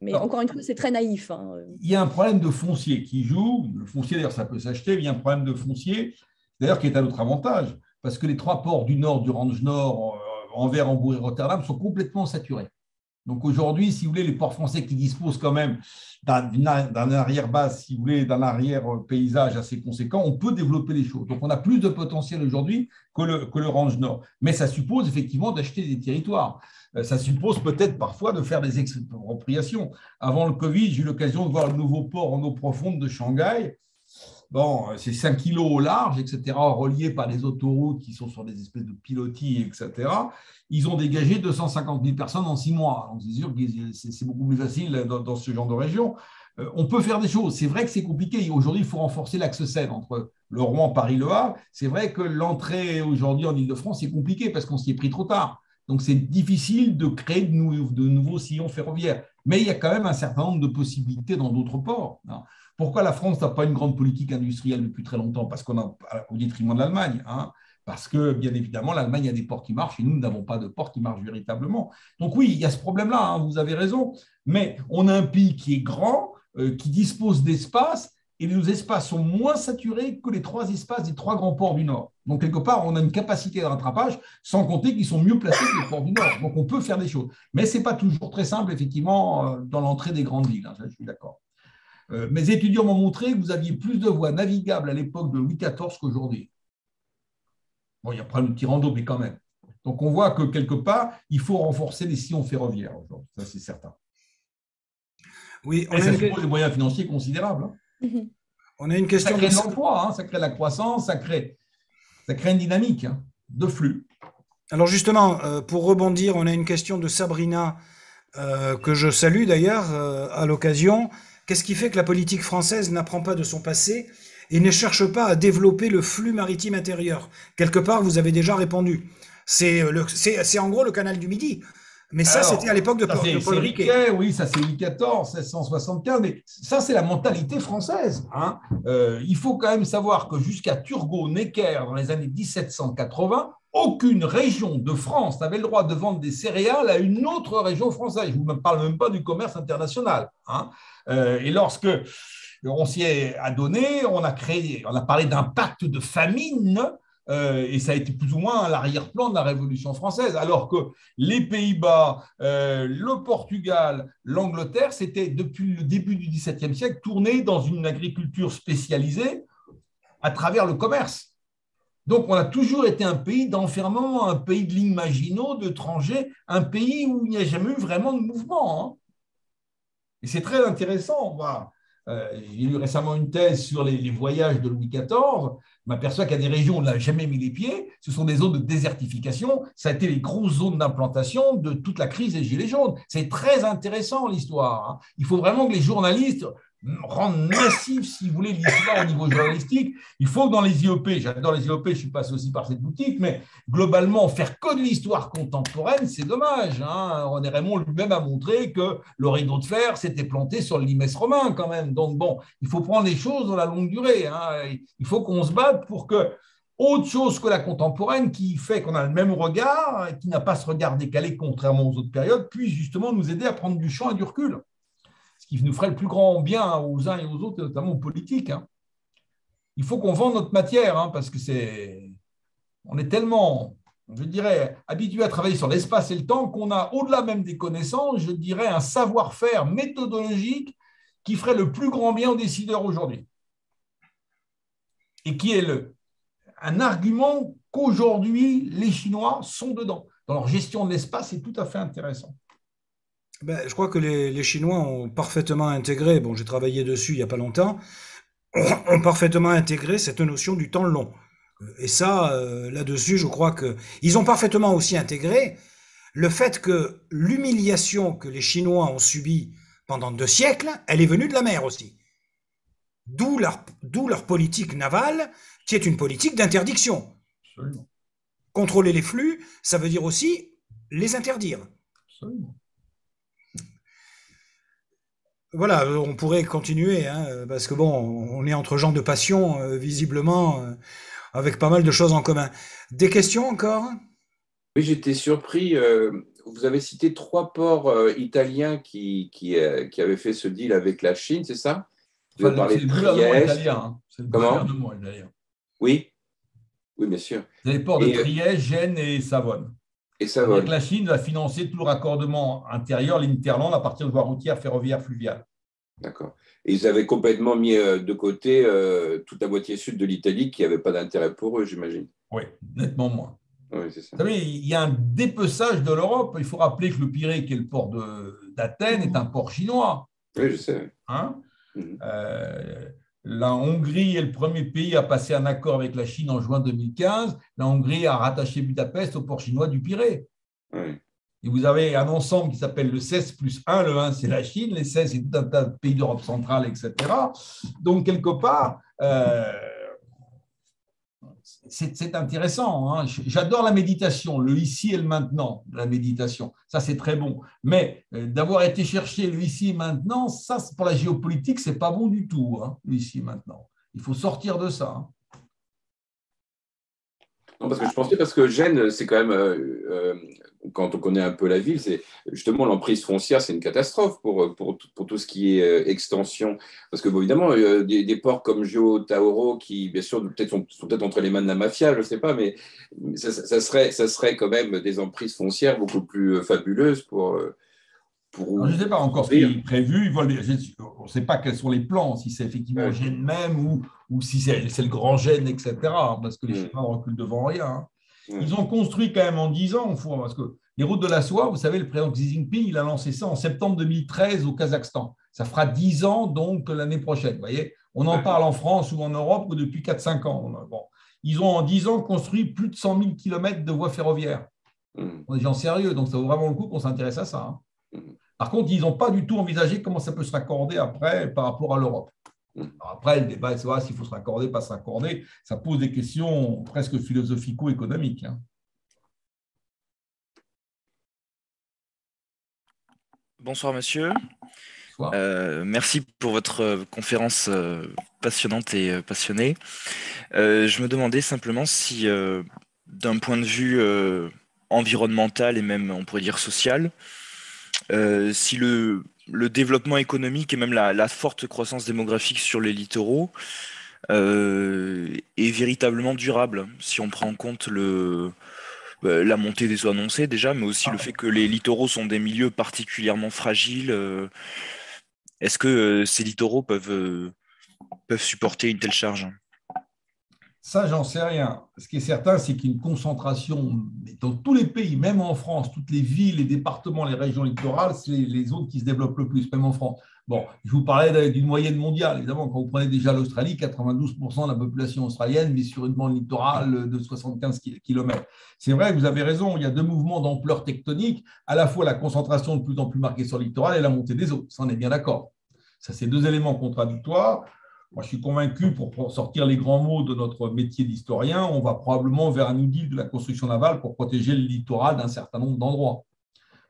Speaker 4: Mais encore une fois, c'est très naïf. Hein.
Speaker 2: Il y a un problème de foncier qui joue. Le foncier, d'ailleurs, ça peut s'acheter. Il y a un problème de foncier, d'ailleurs, qui est à notre avantage. Parce que les trois ports du nord, du Range Nord, Anvers, Hambourg et Rotterdam, sont complètement saturés. Donc aujourd'hui, si vous voulez, les ports français qui disposent quand même d'un arrière-base, si vous voulez, d'un arrière-paysage assez conséquent, on peut développer les choses. Donc on a plus de potentiel aujourd'hui que le Range Nord. Mais ça suppose effectivement d'acheter des territoires. Ça suppose peut-être parfois de faire des expropriations. Avant le Covid, j'ai eu l'occasion de voir le nouveau port en eau profonde de Shanghai. Bon, c'est 5 kilos au large, etc., reliés par des autoroutes qui sont sur des espèces de pilotis, etc. Ils ont dégagé 250 000 personnes en 6 mois. Donc, c'est sûr que c'est beaucoup plus facile dans ce genre de région. On peut faire des choses. C'est vrai que c'est compliqué. Aujourd'hui, il faut renforcer l'axe Seine entre le Rouen, Paris, Le Havre. C'est vrai que l'entrée aujourd'hui en Île-de-France, c'est compliqué parce qu'on s'y est pris trop tard. Donc, c'est difficile de créer de nouveaux sillons ferroviaires. Mais il y a quand même un certain nombre de possibilités dans d'autres ports. Pourquoi la France n'a pas une grande politique industrielle depuis très longtemps? Parce qu'on a au détriment de l'Allemagne. Parce que, bien évidemment, l'Allemagne a des ports qui marchent et nous n'avons pas de ports qui marchent véritablement. Donc oui, il y a ce problème-là, vous avez raison. Mais on a un pays qui est grand, qui dispose d'espace, et nos espaces sont moins saturés que les 3 espaces des 3 grands ports du Nord. Donc, quelque part, on a une capacité de rattrapage, sans compter qu'ils sont mieux placés que les ports du Nord. Donc, on peut faire des choses. Mais ce n'est pas toujours très simple, effectivement, dans l'entrée des grandes villes. Je suis d'accord. Mes étudiants m'ont montré que vous aviez plus de voies navigables à l'époque de Louis XIV qu'aujourd'hui. Bon, il y a un problème de tirant-d'eau, mais quand même. Donc, on voit que quelque part, il faut renforcer les sillons ferroviaires aujourd'hui. Ça, c'est certain.
Speaker 1: Oui,
Speaker 2: et ça suppose des moyens financiers considérables.
Speaker 1: On a une question.
Speaker 2: Ça crée de l'emploi, ça crée de la croissance, ça crée une dynamique de flux.
Speaker 1: Alors, justement, pour rebondir, on a une question de Sabrina, que je salue d'ailleurs à l'occasion. Qu'est-ce qui fait que la politique française n'apprend pas de son passé et ne cherche pas à développer le flux maritime intérieur? Quelque part, vous avez déjà répondu. C'est en gros le canal du Midi. Mais ça, c'était à l'époque de
Speaker 2: C'est
Speaker 1: Paul Riquet.
Speaker 2: Riquet, oui, ça c'est Louis XIV, 1675, mais ça c'est la mentalité française. Hein. Il faut quand même savoir que jusqu'à Turgot, Necker, dans les années 1780, aucune région de France n'avait le droit de vendre des céréales à une autre région française. Je ne vous parle même pas du commerce international. Hein. Et lorsque on s'y est adonné, on a parlé d'un pacte de famine. Et ça a été plus ou moins à l'arrière-plan de la Révolution française, alors que les Pays-Bas, le Portugal, l'Angleterre, c'était depuis le début du XVIIe siècle tourné dans une agriculture spécialisée à travers le commerce. Donc, on a toujours été un pays d'enfermement, un pays de lignes Maginot, d'étrangers, un pays où il n'y a jamais eu vraiment de mouvement. Hein. Et c'est très intéressant. Voilà. J'ai lu récemment une thèse sur les voyages de Louis XIV. Je m'aperçois qu'il y a des régions où on n'a jamais mis les pieds. Ce sont des zones de désertification. Ça a été les grosses zones d'implantation de toute la crise des Gilets jaunes. C'est très intéressant, l'histoire. Hein. Il faut vraiment que les journalistes rendent massif, si vous voulez, l'histoire au niveau journalistique. Il faut que dans les IEP, j'adore les IEP, je suis passé aussi par cette boutique, mais globalement, faire que de l'histoire contemporaine, c'est dommage. Hein. René Raymond lui-même a montré que le rideau de fer s'était planté sur le limès romain quand même. Donc bon, il faut prendre les choses dans la longue durée. Hein. Il faut qu'on se batte pour que autre chose que la contemporaine, qui fait qu'on a le même regard, qui n'a pas ce regard décalé contrairement aux autres périodes, puisse justement nous aider à prendre du champ et du recul. Ce qui nous ferait le plus grand bien aux uns et aux autres, et notamment aux politiques. Hein. Il faut qu'on vende notre matière, hein, parce que on est tellement, je dirais, habitué à travailler sur l'espace et le temps qu'on a, au-delà même des connaissances, je dirais, un savoir-faire méthodologique qui ferait le plus grand bien aux décideurs aujourd'hui. Et qui est un argument qu'aujourd'hui, les Chinois sont dedans. Dans leur gestion de l'espace, c'est tout à fait intéressant.
Speaker 1: Ben, je crois que les Chinois ont parfaitement intégré, bon, j'ai travaillé dessus il n'y a pas longtemps, ont parfaitement intégré cette notion du temps long. Et ça, là-dessus, je crois que ils ont parfaitement aussi intégré le fait que l'humiliation que les Chinois ont subie pendant 2 siècles, elle est venue de la mer aussi. D'où leur politique navale, qui est une politique d'interdiction.
Speaker 2: Absolument.
Speaker 1: Contrôler les flux, ça veut dire aussi les interdire.
Speaker 2: Absolument.
Speaker 1: Voilà, on pourrait continuer, hein, parce que bon, on est entre gens de passion, visiblement, avec pas mal de choses en commun. Des questions encore?
Speaker 3: Oui, j'étais surpris. Vous avez cité 3 ports italiens qui avaient fait ce deal avec la Chine, c'est ça? Vous avez
Speaker 2: Enfin,
Speaker 3: parlé
Speaker 2: c'est
Speaker 3: de
Speaker 2: le gouvernement
Speaker 3: Trieste.
Speaker 2: italien. Hein. C'est le
Speaker 3: Comment?
Speaker 2: gouvernement italien.
Speaker 3: Oui, oui, bien sûr.
Speaker 2: C'est les ports de
Speaker 3: Et,
Speaker 2: Trieste, Gênes et Savone.
Speaker 3: et ça
Speaker 2: C'est-à-dire que
Speaker 3: vole.
Speaker 2: la Chine va financer tout le raccordement intérieur, l'interland, à partir de voies routières, ferroviaires, fluviales.
Speaker 3: D'accord. Et ils avaient complètement mis de côté toute la moitié sud de l'Italie qui n'avait pas d'intérêt pour eux, j'imagine.
Speaker 2: Oui, nettement moins.
Speaker 3: Oui, c'est ça.
Speaker 2: Vous savez, il y a un dépeçage de l'Europe. Il faut rappeler que le Pirée, qui est le port d'Athènes, est un port chinois.
Speaker 3: Oui, je sais.
Speaker 2: Hein.
Speaker 3: Mhm.
Speaker 2: La Hongrie est le premier pays à passer un accord avec la Chine en juin 2015. La Hongrie a rattaché Budapest au port chinois du Pirée.
Speaker 3: Oui.
Speaker 2: Et vous avez un ensemble qui s'appelle le 16 plus 1. Le 1, c'est la Chine. Les 16, c'est tout un tas de pays d'Europe centrale, etc. Donc, quelque part, c'est intéressant. Hein. J'adore la méditation, le ici et le maintenant, la méditation. Ça, c'est très bon. Mais d'avoir été chercher le ici et maintenant, ça, pour la géopolitique, c'est pas bon du tout, hein, le ici et maintenant. Il faut sortir de ça. Hein.
Speaker 3: Non, parce que je pensais, parce que Gênes, c'est quand même, quand on connaît un peu la ville, c'est justement l'emprise foncière, c'est une catastrophe pour tout ce qui est extension. Parce que, bon, évidemment, des ports comme Gio, Tauro, qui, bien sûr, peut-être sont peut-être entre les mains de la mafia, je ne sais pas, mais ça serait quand même des emprises foncières beaucoup plus fabuleuses pour
Speaker 2: Alors, je ne sais pas encore ce qui est prévu. On ne sait pas quels sont les plans, si c'est effectivement Gênes même ou si c'est le grand Gênes, etc. Parce que les Chinois ne reculent devant rien. Hein. Ils ont construit quand même en 10 ans, parce que les routes de la soie, vous savez, le président Xi Jinping, il a lancé ça en septembre 2013 au Kazakhstan. Ça fera 10 ans donc l'année prochaine. Vous voyez, on en parle en France ou en Europe depuis 4-5 ans. Bon. Ils ont en 10 ans construit plus de 100 000 km de voies ferroviaires. On est des gens sérieux, donc ça vaut vraiment le coup qu'on s'intéresse à ça. Hein. Par contre, ils n'ont pas du tout envisagé comment ça peut se raccorder après par rapport à l'Europe. Après, le débat est s'il faut se raccorder, pas se raccorder. Ça pose des questions presque philosophico-économiques. Hein.
Speaker 5: Bonsoir monsieur.
Speaker 2: Soit.
Speaker 5: Merci pour votre conférence passionnante et passionnée. Je me demandais simplement si, d'un point de vue environnemental et même, on pourrait dire, social, si le développement économique et même la forte croissance démographique sur les littoraux est véritablement durable, si on prend en compte la montée des eaux annoncées déjà, mais aussi le fait que les littoraux sont des milieux particulièrement fragiles. Est-ce que ces littoraux peuvent supporter une telle charge?
Speaker 2: Ça, j'en sais rien. Ce qui est certain, c'est qu'il y a une concentration dans tous les pays, même en France, toutes les villes, les départements, les régions littorales, c'est les zones qui se développent le plus, même en France. Bon, je vous parlais d'une moyenne mondiale. Évidemment, quand vous prenez déjà l'Australie, 92% de la population australienne vit sur une bande littorale de 75 km. C'est vrai que vous avez raison, il y a deux mouvements d'ampleur tectonique, à la fois la concentration de plus en plus marquée sur le littoral et la montée des eaux. Ça, on est bien d'accord. Ça, c'est deux éléments contradictoires. Moi, je suis convaincu, pour sortir les grands mots de notre métier d'historien, on va probablement vers un New Deal de la construction navale pour protéger le littoral d'un certain nombre d'endroits.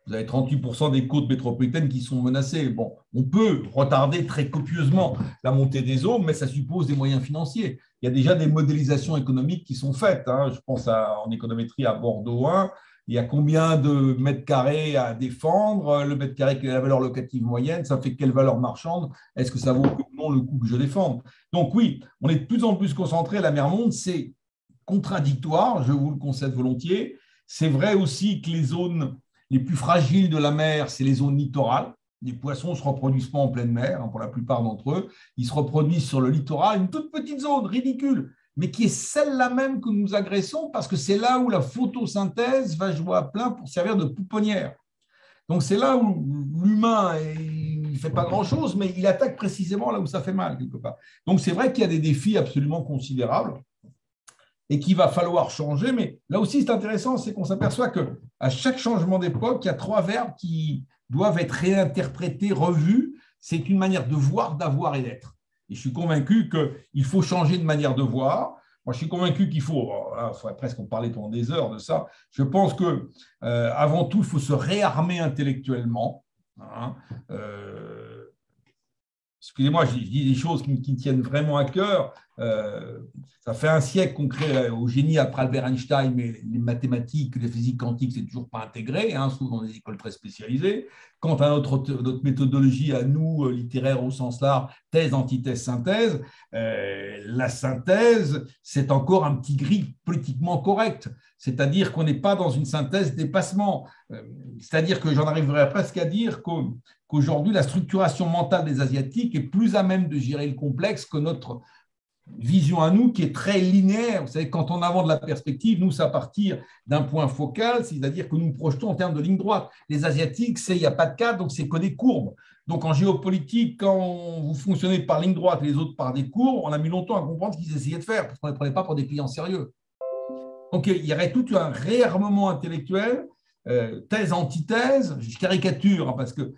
Speaker 2: Vous avez 38% des côtes métropolitaines qui sont menacées. Bon, on peut retarder très copieusement la montée des eaux, mais ça suppose des moyens financiers. Il y a déjà des modélisations économiques qui sont faites. Je pense en économétrie à Bordeaux 1. Il y a combien de mètres carrés à défendre? Le mètre carré, quelle est la valeur locative moyenne? Ça fait quelle valeur marchande? Est-ce que ça vaut ou non le coût que je défende? Donc oui, on est de plus en plus concentré. La mer Monde, c'est contradictoire, je vous le concède volontiers. C'est vrai aussi que les zones les plus fragiles de la mer, c'est les zones littorales. Les poissons ne se reproduisent pas en pleine mer, pour la plupart d'entre eux. Ils se reproduisent sur le littoral, une toute petite zone ridicule, mais qui est celle-là même que nous agressons parce que c'est là où la photosynthèse va jouer à plein pour servir de pouponnière. Donc, c'est là où l'humain, il ne fait pas grand-chose, mais il attaque précisément là où ça fait mal, quelque part. Donc, c'est vrai qu'il y a des défis absolument considérables et qu'il va falloir changer. Mais là aussi, c'est intéressant, c'est qu'on s'aperçoit qu'à chaque changement d'époque, il y a trois verbes qui doivent être réinterprétés, revus. C'est une manière de voir, d'avoir et d'être. Et je suis convaincu qu'il faut changer de manière de voir. Moi, je suis convaincu qu'il faut, il faudrait presque en parler pendant des heures de ça. Je pense qu'avant tout, il faut se réarmer intellectuellement. Excusez-moi, je dis des choses qui me tiennent vraiment à cœur. Ça fait un siècle qu'on crée au génie après Albert Einstein, mais les mathématiques, la physique quantique, c'est toujours pas intégré, sauf dans des écoles très spécialisées. Quant à notre méthodologie, à nous, littéraire au sens large, thèse, antithèse, synthèse, la synthèse, c'est encore un petit gris politiquement correct. C'est-à-dire qu'on n'est pas dans une synthèse dépassement. C'est-à-dire que j'en arriverais presque à dire qu'aujourd'hui, la structuration mentale des Asiatiques est plus à même de gérer le complexe que notre vision à nous, qui est très linéaire. Vous savez, quand on avance de la perspective, nous, c'est à partir d'un point focal, c'est-à-dire que nous nous projetons en termes de ligne droite. Les Asiatiques, il n'y a pas de cadre, donc c'est que des courbes. Donc, en géopolitique, quand vous fonctionnez par ligne droite et les autres par des courbes, on a mis longtemps à comprendre ce qu'ils essayaient de faire, parce qu'on ne les prenait pas pour des clients sérieux. Donc, il y aurait tout un réarmement intellectuel, thèse, antithèse, je caricature, parce que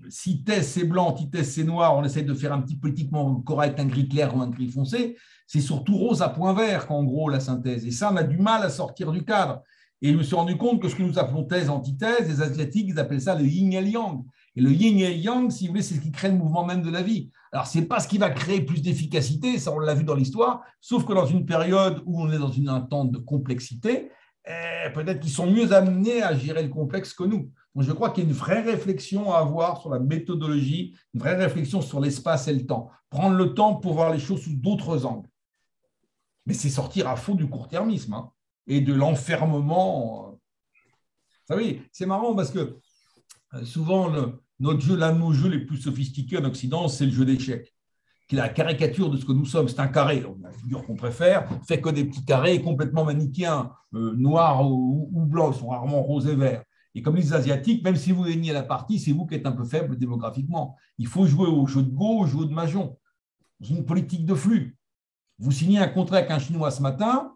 Speaker 2: si thèse c'est blanc, antithèse c'est noir, on essaie de faire un petit politiquement correct, un gris clair ou un gris foncé, c'est surtout rose à point vert qu'en gros la synthèse. Et ça, on a du mal à sortir du cadre. Et je me suis rendu compte que ce que nous appelons thèse, antithèse, les Asiatiques, ils appellent ça le yin et le yang. Et le yin et le yang, si vous voulez, c'est ce qui crée le mouvement même de la vie. Alors, ce n'est pas ce qui va créer plus d'efficacité, ça on l'a vu dans l'histoire, sauf que dans une période où on est dans une attente de complexité, peut-être qu'ils sont mieux amenés à gérer le complexe que nous. Donc, je crois qu'il y a une vraie réflexion à avoir sur la méthodologie, une vraie réflexion sur l'espace et le temps. Prendre le temps pour voir les choses sous d'autres angles. Mais c'est sortir à fond du court-termisme et de l'enfermement. Vous savez, c'est marrant parce que souvent, l'un de nos jeux les plus sophistiqués en Occident, c'est le jeu d'échecs, qui est la caricature de ce que nous sommes. C'est un carré. La figure qu'on préfère fait que des petits carrés complètement manichéens, noirs ou blancs, ils sont rarement roses et verts. Et comme les Asiatiques, même si vous gagnez la partie, c'est vous qui êtes un peu faible démographiquement. Il faut jouer au jeu de Go, au jeu de Mahjong, dans une politique de flux. Vous signez un contrat avec un Chinois ce matin,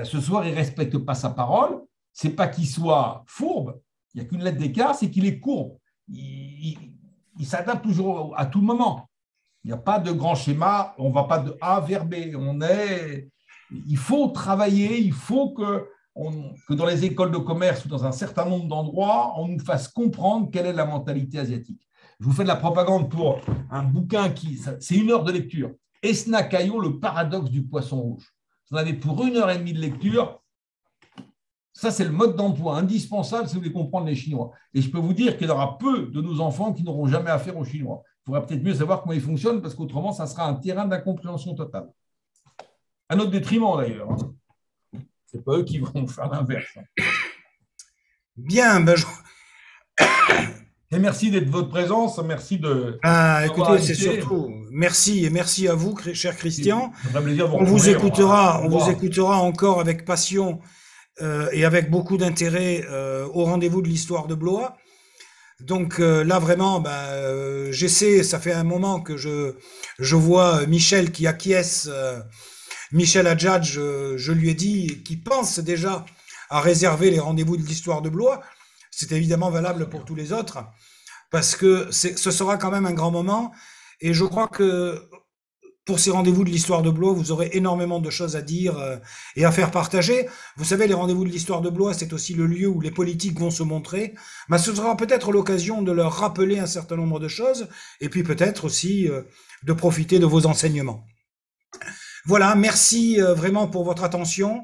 Speaker 2: ce soir, il ne respecte pas sa parole. Ce n'est pas qu'il soit fourbe, il n'y a qu'une lettre d'écart, c'est qu'il est courbe. Il s'adapte toujours à tout moment. Il n'y a pas de grand schéma, on ne va pas de A vers B. Il faut travailler, il faut que que dans les écoles de commerce ou dans un certain nombre d'endroits, on nous fasse comprendre quelle est la mentalité asiatique. Je vous fais de la propagande pour un bouquin c'est 1 heure de lecture. Esna Caillot, le paradoxe du poisson rouge. Vous en avez pour 1h30 de lecture. Ça, c'est le mode d'emploi indispensable si vous voulez comprendre les Chinois. Et je peux vous dire qu'il y aura peu de nos enfants qui n'auront jamais affaire aux Chinois. Il faudra peut-être mieux savoir comment ils fonctionnent parce qu'autrement, ça sera un terrain d'incompréhension totale. À notre détriment, d'ailleurs. Ce n'est pas eux qui vont faire l'inverse.
Speaker 1: Bien, ben
Speaker 2: Et merci d'être votre présence. Merci de.
Speaker 1: Écoutez, c'est surtout merci et merci à vous, cher Christian. On vous écoutera encore avec passion et avec beaucoup d'intérêt au rendez-vous de l'histoire de Blois. Donc là vraiment, j'essaie. Ça fait un moment que je vois Michel qui acquiesce. Michel Hadjadj, je lui ai dit qu'il pense déjà à réserver les rendez-vous de l'histoire de Blois. C'est évidemment valable pour tous les autres, parce que ce sera quand même un grand moment. Et je crois que pour ces rendez-vous de l'histoire de Blois, vous aurez énormément de choses à dire et à faire partager. Vous savez, les rendez-vous de l'histoire de Blois, c'est aussi le lieu où les politiques vont se montrer. Mais ce sera peut-être l'occasion de leur rappeler un certain nombre de choses, et puis peut-être aussi de profiter de vos enseignements. Voilà, merci vraiment pour votre attention.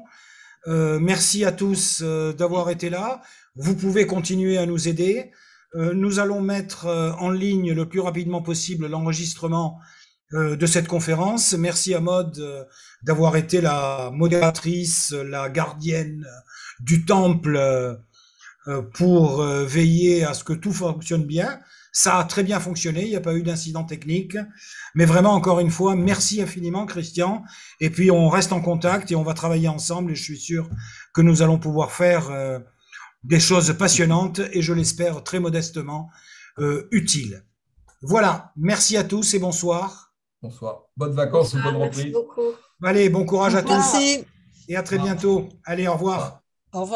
Speaker 1: Merci à tous d'avoir été là. Vous pouvez continuer à nous aider. Nous allons mettre en ligne le plus rapidement possible l'enregistrement de cette conférence. Merci à Maud d'avoir été la modératrice, la gardienne du temple pour veiller à ce que tout fonctionne bien. Ça a très bien fonctionné, il n'y a pas eu d'incident technique. Mais vraiment, encore une fois, merci infiniment, Christian. Et puis, on reste en contact et on va travailler ensemble. Et je suis sûr que nous allons pouvoir faire des choses passionnantes et, je l'espère, très modestement utiles. Voilà, merci à tous et bonsoir.
Speaker 2: Bonsoir. Bonnes vacances ou bonne reprise.
Speaker 4: Merci beaucoup.
Speaker 1: Allez, bon courage à tous.
Speaker 6: Merci.
Speaker 1: Et à très bientôt. Allez, au revoir.
Speaker 6: Au revoir.